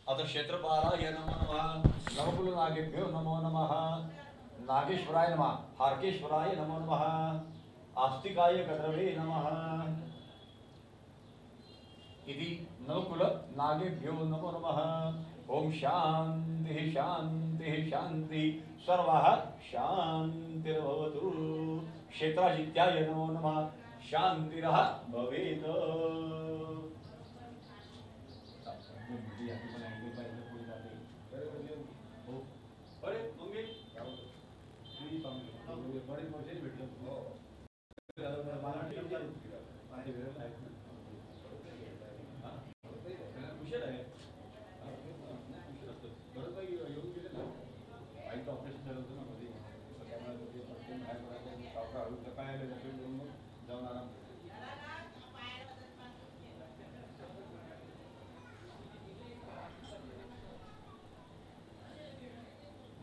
S2: अथ क्षेत्रपालाय नमो नमः नवकुलनागेभ्यो नमो नमः नागेश्वराय नमः हार्केश्वराय नमो नमः आस्तिकाय गंधर्वे नमः इति नवकुल नागेभ्यो नमो नमः ओम शांति शांति शांति सर्वः शांतिर्भवतु क्षेत्राजित्याय नमो नमः शांतिरः भवेत्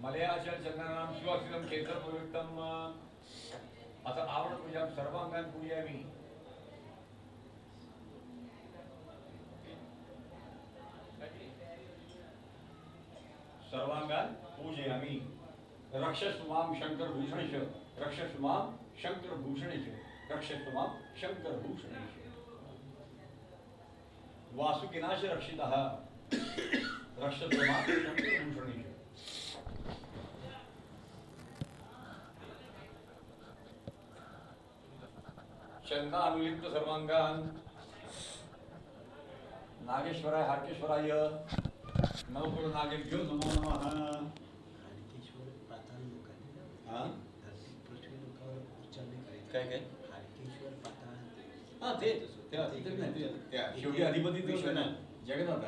S2: मलयाचल चंदनाम शिवासितम केसर प्रयुक्तम अथ आवरण पूजां सर्वांगान पूजयामि सर्वांगान पूजयामि रक्षस्मां शंकर भूषणेश रक्षस्मां शंकर भूषणेश रक्षस्मां शंकर भूषणेश वासुकिनाश रक्षितः रक्षस्मां शंकर भूषणेश चंदा अनुलिप्त सर्वांगान नागेश्वराय हार्केश्वराय नवकुल नागेभ्यो नमो नमः काय हा ते शेवटी अधिपती जगन्नाथ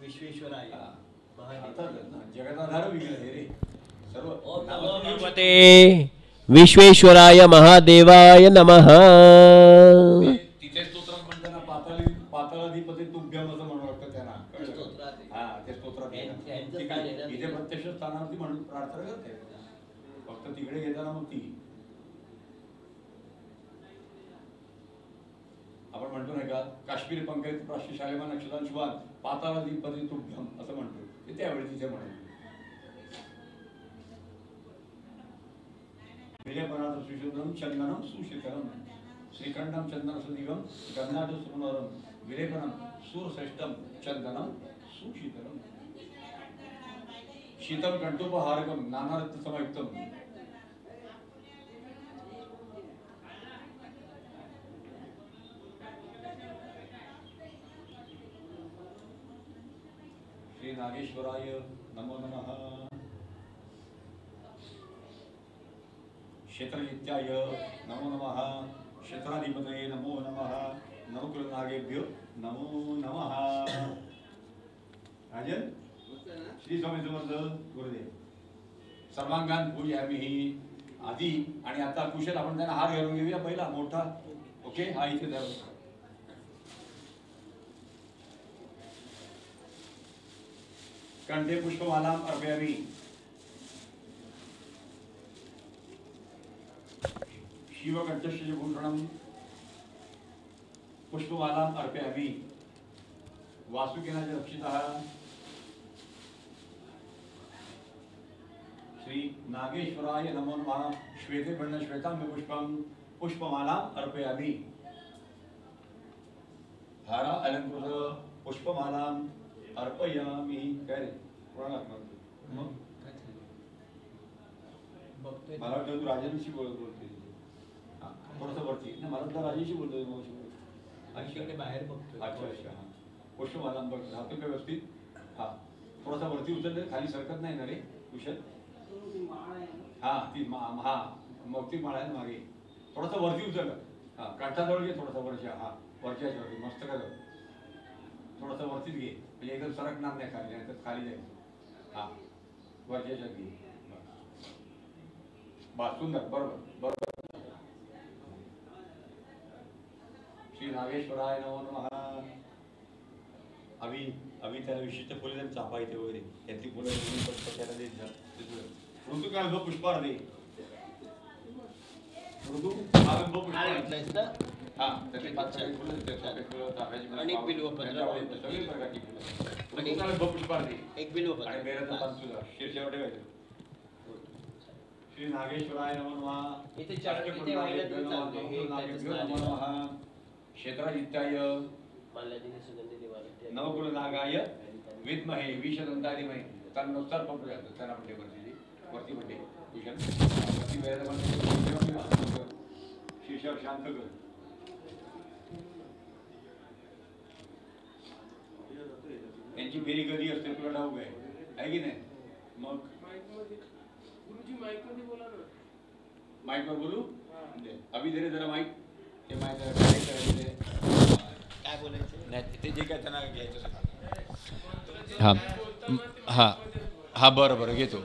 S3: विश्वेश्वराय
S2: जगन्नाथ रे सर्व
S3: विश्वेश्वराय महादेवाय नमः
S2: तिथे स्तोत्रात म्हणताना पाताळाधिपती तुभ्यम असं म्हणू लागतं त्यांना हा ते स्तोत्रात इथे प्रत्यक्ष स्थानावरती म्हणून प्रार्थना करते फक्त तिकडे घेताना मग ती आपण म्हणतो नाही का काश्मीरी पंकज प्राशी शालेमान नक्षत्रान शुभान पाताळाधिपती तुभ्यम असं म्हणतो ते त्यावेळी तिथे म्हणून विलेपनाथ सुशोधनम चंदनम सुशीतलम श्रीखंडम चंदन सुदीगम गंगाध सुमनोरम विलेपनम सूरश्रेष्ठम चंदनम सुशीतलम शीतल कंठोपहारकम नानारत्न समयुक्तम श्री नागेश्वराय नमो नमः क्षेत्रजित्याय नमो नमः क्षेत्राधिपतये नमो नमः नवकुलनागेभ्यो नमो नमः राजन श्री स्वामी समर्थ गुरुदेव सर्वांगान पूजयामि आधी आणि आता कुशल आपण त्यांना हार घालून घेऊया पहिला मोठा ओके हा इथे धर कंठे पुष्पमालां अर्पयामि शिवकंठस्य भूषणं पुष्पमालां अर्पयामि वासुकेनाच रक्षितः श्री नागेश्वराय नमो नमः। श्वेते वर्ण श्वेतांग पुष्पम पुष्पमाला अर्पयामि। हारा अलंकृत पुष्पमाला अर्पयामि। काय रे मला वाटतं तू राजांशी बोलते थोडंसं वरती ना, मला वाटतं राजांशी बोलतोय बाहेर बघतो। अच्छा अच्छा हां पुष्पमाला बघ राहतो का व्यवस्थित? हां थोडासा वरती उचललं, खाली सरकत नाही ना रे कुशल? हां ती हां मग ती माळा आहे मागे, थोडासा वरती उचललं। हां काठाजवळ घे थोडासा वरच्या, हां वरच्या वरती मस्त का थोडासा वरतीच घे म्हणजे एकदम सरकणार नाही खाली, नाही तर खाली जाईल। हां वरच्या घे बा सुंदर बरोबर बरोबर। श्री नागेश्वराय नमो नमः। अभी त्याला विशिष्ट फुले चाफा इथे वगैरे त्यातली फुलं त्याला देत ऋतुकाल पुष्पार दे ऋतू पुष्पार हां त्याचे पाच फुलं चाफ्याची आणि बिल्वपत्र सगळी प्रकारची फुलं ऋतुकाल पुष्पार दे एक बिल्वपत्र आणि बेराचं पान सुद्धा शीर्षावर ठेवायचं। श्री नागेश्वराय नमो नमः। इथे नमो नमः। क्षेत्रादित्याय नवकुल नागाय विद्महे विषदंतादिमहे तन्नो सर्प प्रचोदयात्। त्यांना म्हणते वरती म्हणते कुशल वरती वेळेला म्हणते शीर्षावर शांत कर। यांची फेरी कधी असते तुला ठाऊक आहे की नाही? मग माइक वर बोलू अभी दे रे जरा माइक ते माइक काय बोलायचं नाही ते जे काय त्यांना घ्यायचं। हां हां हां बरं बरं घेतो।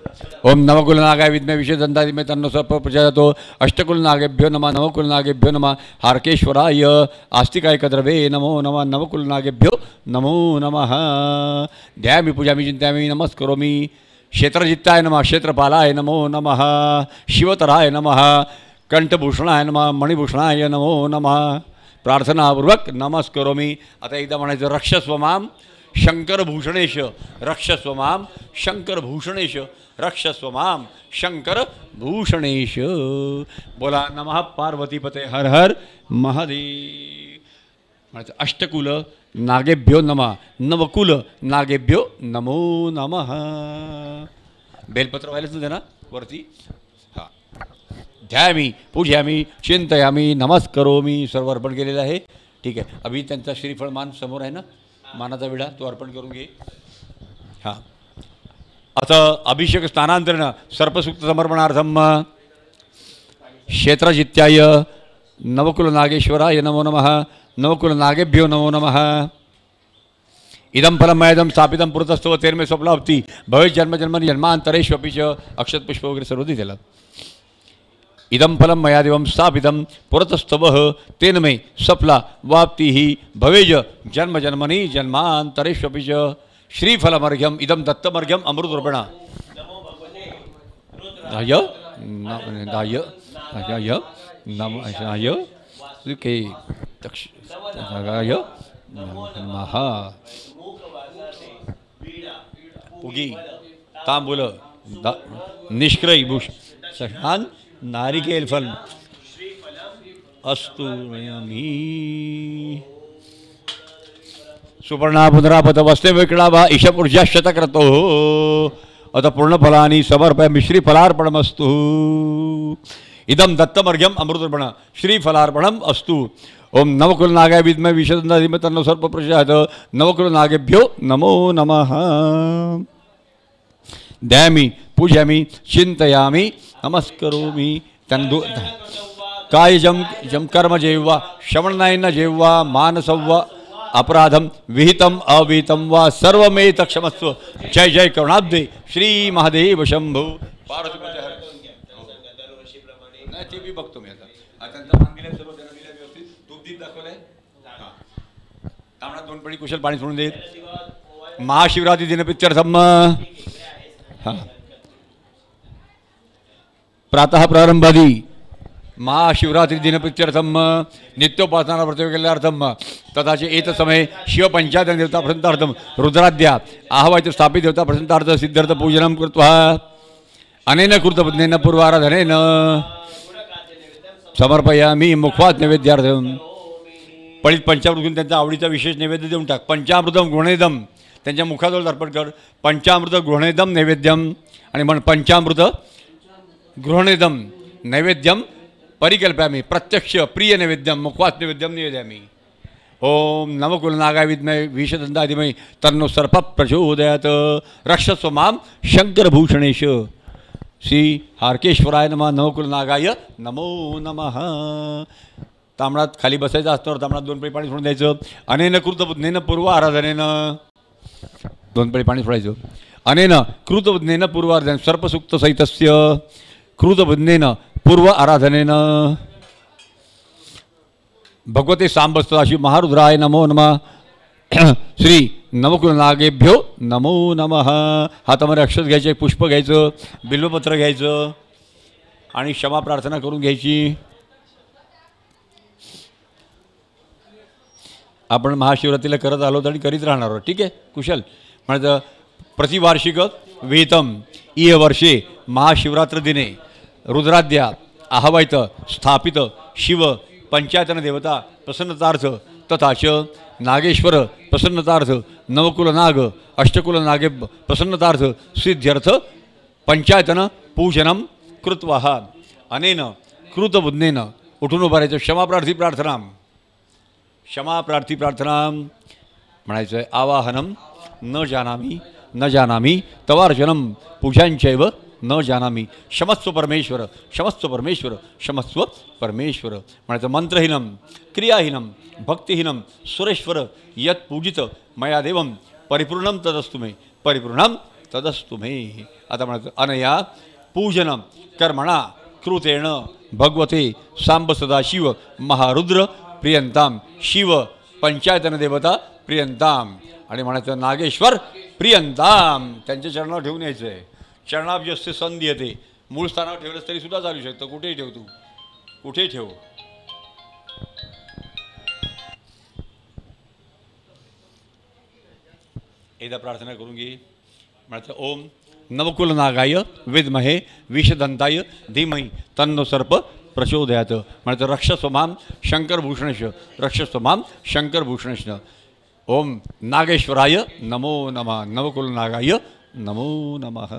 S2: ओम नवकुलनागाय विद्महे विषदंतादिमहे तन्नो सर्प प्रचोदयात्। अष्टकुलनागेभ्यो नमः। नवकुलनागेभ्यो नमः। हार्केश्वराय आस्तिकाय कद्रवे नमो नमः। नवकुलनागेभ्यो नमो नमः। ध्यायामि पूजामि चिन्तयामि नमस्करोमि। क्षेत्रजित्ताय नमः। क्षेत्रपालाय नमो नमः। शिवतराय नमः। कंठभूषणाय नमः। मणिभूषणाय नमो नमः। प्रार्थनापूर्वक नमस्करोमि। आता एकदा म्हणायचं रक्षस्व माम शंकरभूषणेश रक्षस्व माम शंकरभूषणेश रक्षस्व माम शंकरभूषणेश। बोला नमः पार्वतीपते हर हर महादेव। म्हणायचं अष्टकुल नागेभ्यो नमः। नवकुल नागेभ्यो नमो नमः। बेलपत्र व्हायलाच ना वरती। हां ध्यायामि पूजयामि चिंतयामि नमस्करोमि। सर्व अर्पण केलेलं आहे ठीक आहे। अभि त्यांचा श्रीफळ मान समोर आहे ना, मानाचा विडा तो अर्पण करून घे। हां आता अभिषेक स्थानांतरण सर्पसूक्त समर्पणार्थम क्षेत्रजित्याय नवकुल नागेश्वराय नमो नमः। नवकुल नागेभ्यो नमो नमः। इदं फलं मयदं स्थापितं पुरतस्तव तेरमे स्वप्नावती भवे जन्म जन्मनि जन्मांतरेष्वपि च अक्षत पुष्प वगैरे सर्व दिलेलं। इदं फलं मया देवं स्थापितं पुरतस्तवः तेन मे सफला वाप्तिः भवेज जन्म जन्मनि जन्मांतरेष्वपि च। श्रीफलमर्घ्यम इदं दत्तमर्घ्यम अमृतरूपेण दाय दाय दाय नमः के दक्षाय नमः। पुगी तांबूल निष्क्रय भूष सहान नारिकेल फल अस्तु नयामि। सुपर्णा पुनरापत वस्ते विक्रावा ईशपुरुषा शतक्रतो अत पूर्णफलानि समर्पयामि। श्रीफलार्पणमस्तु। इदं दत्तमर्घ्यम अमृतरूपेण श्रीफलार्पणम अस्तु। ओम नवकुलनागाय विद्महे विषदंतादिमहे तन्नो सर्प प्रचोदयात्। नवकुलनागेभ्यो नमो नमः। ध्यायामि पूजयामि चिंतयामि नमस्करोमि। कायजं कर्म जेव्वा श्रवणेन जेव्वा मानसं वा अपराधम विहितम अविहितं वा सर्वमेत क्षमस्व। जय जय करुणाब्धे श्री महादेव शंभो। ते बी बघतो मी आता त्यांचा मान दिलाय सर्व त्यांना दिलाय व्यवस्थित दूध दीप दाखवलंय। तांबडा 2 पडी कुशल पाणी सोडून देत। महाशिवरात्री दिनपित्यर्थम हां प्रातः प्रारंभादी महाशिवरात्रि दिनप्रीत्यर्थम नित्योपासना व्रतवैकल्यार्थम तथा च एत समय शिवपंचायत देवता प्रसन्नार्थम रुद्राद्या आहवायच स्थापित देवता प्रसन्नार्थ सिद्धार्थ पूजनं कृत्वा अनेन कृतपत्नेन पूर्वाराधनेन समर्पयामि मुखवात नैवेद्यार्थम. पळीत पंचामृत घेऊन त्यांचा आवडीचा विशेष नैवेद्य देऊन टाक. पंचामृतम गृहणेदम त्यांच्या मुखाजवळ अर्पण कर. पंचामृत गृहणेदम नैवेद्यम आणि म्हण पंचामृत गृहणेदम नैवेद्यम परिकल्पयामि प्रत्यक्ष प्रिय नैवेद्यम मुखवात नैवेद्यम निवेदयामि. ओम नवकुलनागाय विद्महे विषदन्ताय धीमहि तन्नो सर्प प्रचोदयात्. रक्षस्व मां शंकरभूषणेश. श्री हारकेश्वराय नमः. नवकुलनागाय नमो नमः. तांबडात खाली बसायचं असतं, तांबडात 2 पळी पाणी सोडून द्यायचं. अनेन कृतबुद्धेन पूर्व आराधनेनं 2 पळी पाणी सोडायचं. अनेन कृतबुद्धेन पूर्व आराधनेन सर्पसूक्त सहितस्य कृतबुद्धेन पूर्व आराधनेनं भगवते सांबस्तदाशिव महारुद्राय नमो नमः. श्री नवकुलनागेभ्यो नमो नमः. हातामध्ये अक्षत घ्यायचे, पुष्प घ्यायचं, बिल्वपत्र घ्यायचं आणि क्षमा प्रार्थना करून घ्यायची. आपण महाशिवरात्रीला करत आलो आणि करीत राहणार आहोत. ठीक आहे, कुशल. म्हणजे प्रतिवार्षिक विहितम इह वर्षे महाशिवरात्र दिने रुद्राद्या आहवायत स्थापित शिव पंचायतन देवता प्रसन्नतार्थ तथा च नागेश्वर प्रसन्नतार्थ नवकुलनाग अष्टकुलनागे प्रसन्नतार्थ सिद्ध्यर्थ पंचायतन पूजनं कृत्वा अनेन कृतबुद्धेन उठून उभारायचं. क्षमाप्रार्थी प्रार्थना, क्षमाप्रार्थी प्रार्थना म्हणायचं आहे. आवाहनम न जानामी न जानामी तवार्चनम पूजांचैव न जानामी. क्षमस्व परमेश्वर क्षमस्व परमेश्वर क्षमस्व परमेश्वर म्हणायचं. मंत्रहीनम क्रियाहीनम भक्तिहीनम सुरेश्वर यत् पूजित मया देवम परिपूर्णम तदस्तु मे परिपूर्णम तदस्तु मे. आता म्हणायचं अनया पूजनम कर्मणा कृतेण भगवते सांब सदाशिव महारुद्र प्रियंताम शिव पंचायतन देवता प्रियंताम आणि म्हणायचं नागेश्वर प्रियंताम. त्यांच्या चरणावर ठेवून यायचं आहे. चरणाभ्यस्ते संधी येते. मूळ स्थानावर ठेवलंस तरी सुद्धा चालू शकतं. कुठेही ठेव, तू कुठेही ठेव. एकदा प्रार्थना करून घे. म्हणायचं ओम नवकुलनागाय विद्महे विषदंताय धीमहि तन्नो सर्प प्रचोदयात्. म्हणायचं रक्षस्व मां शंकरभूषणेश रक्षस्व मां शंकरभूषणेश. ओम नागेश्वराय नमो नमः. नवकुलनागाय नमो नमः.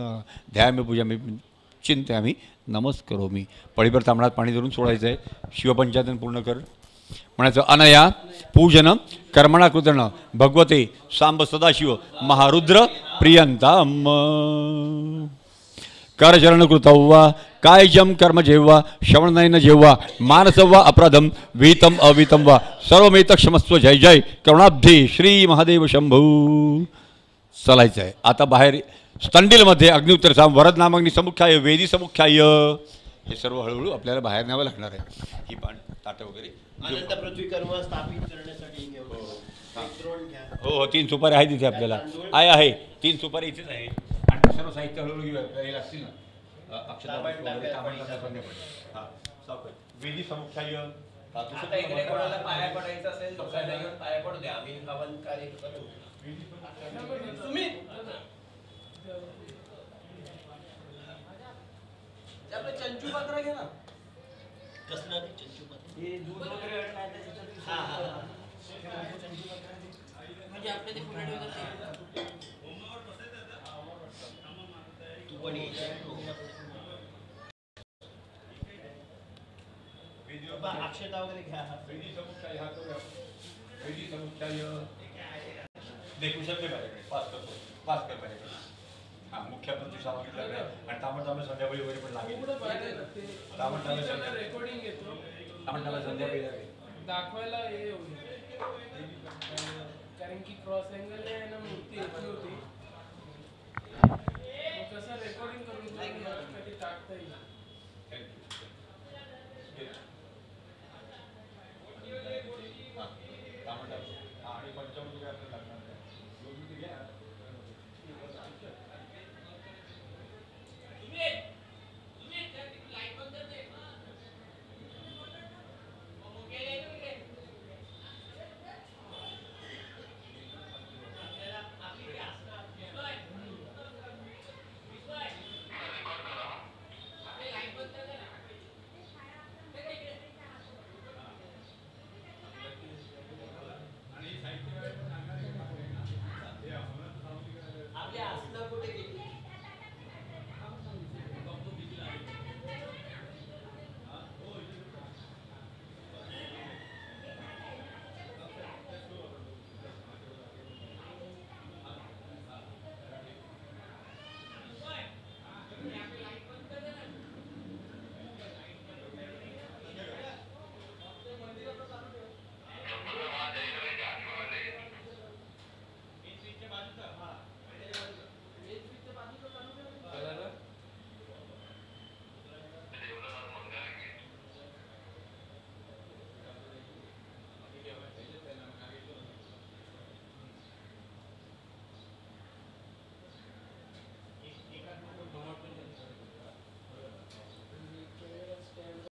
S2: ध्यायामी पूजामी चिंत्यामी नमस्करोमी. पळीभर तांबडात पाणी धरून सोडायचं आहे. शिवपंचायतन पूर्ण कर. म्हणायचं अनया पूजन कर्मणा कृतन भगवते सांब सदाशिव महारुद्र प्रियंताम. करचरण कृतव्वा कायजम कर्म जेव्हा श्रवणनयन जेव्हा मानसव्वा अपराधम विहितम अविहितम वा सर्वमेत क्षमस्व. जय जय करुणाब्धी श्री महादेव शंभू. चालायचं आहे. आता बाहेर स्तंडीलमध्ये अग्निउत्तर साम वरद नामाग्नी समुख्याय वेदी समुख्याय हे सर्व हळूहळू आपल्याला बाहेर न्यावं लागणार आहे. ही पान ताटं वगैरे
S3: अनंत पृथ्वी कर्म स्थापित करण्यासाठी
S2: हो हो 3 सुपारी आहे तिथे आपल्याला. आहे 3 सुपारी इथेच आहे. आणि सर्व साहित्य हळूहळू घेऊया लागतील ना. अक्षता वेदी समुख्याय.
S3: आता इकडे कोणाला पाया पडायचं असेल तर पाया पडू द्या. आम्ही हवन कार्य करू. तुम्ही आपलं चंचू पात्र घे ना. कसलं चंचू पात्र? हे दूध वगैरे हा हा म्हणजे आपले ते पुढे ठेवतात ते. तू पण अक्षता वगैरे घ्या.
S2: वेदी समुख्याय हा करूया. वेदी समुख्याय देखू शकते पाहिजे. पास कर पाहिजे. हां मुख्य पंचवीस सामग्री आणि तांबड संध्याकाळी वगैरे पण लागेल. तांबड संध्याकाळी
S4: रेकॉर्डिंग घेतो
S2: तांबड संध्याकाळी
S4: दाखवायला हे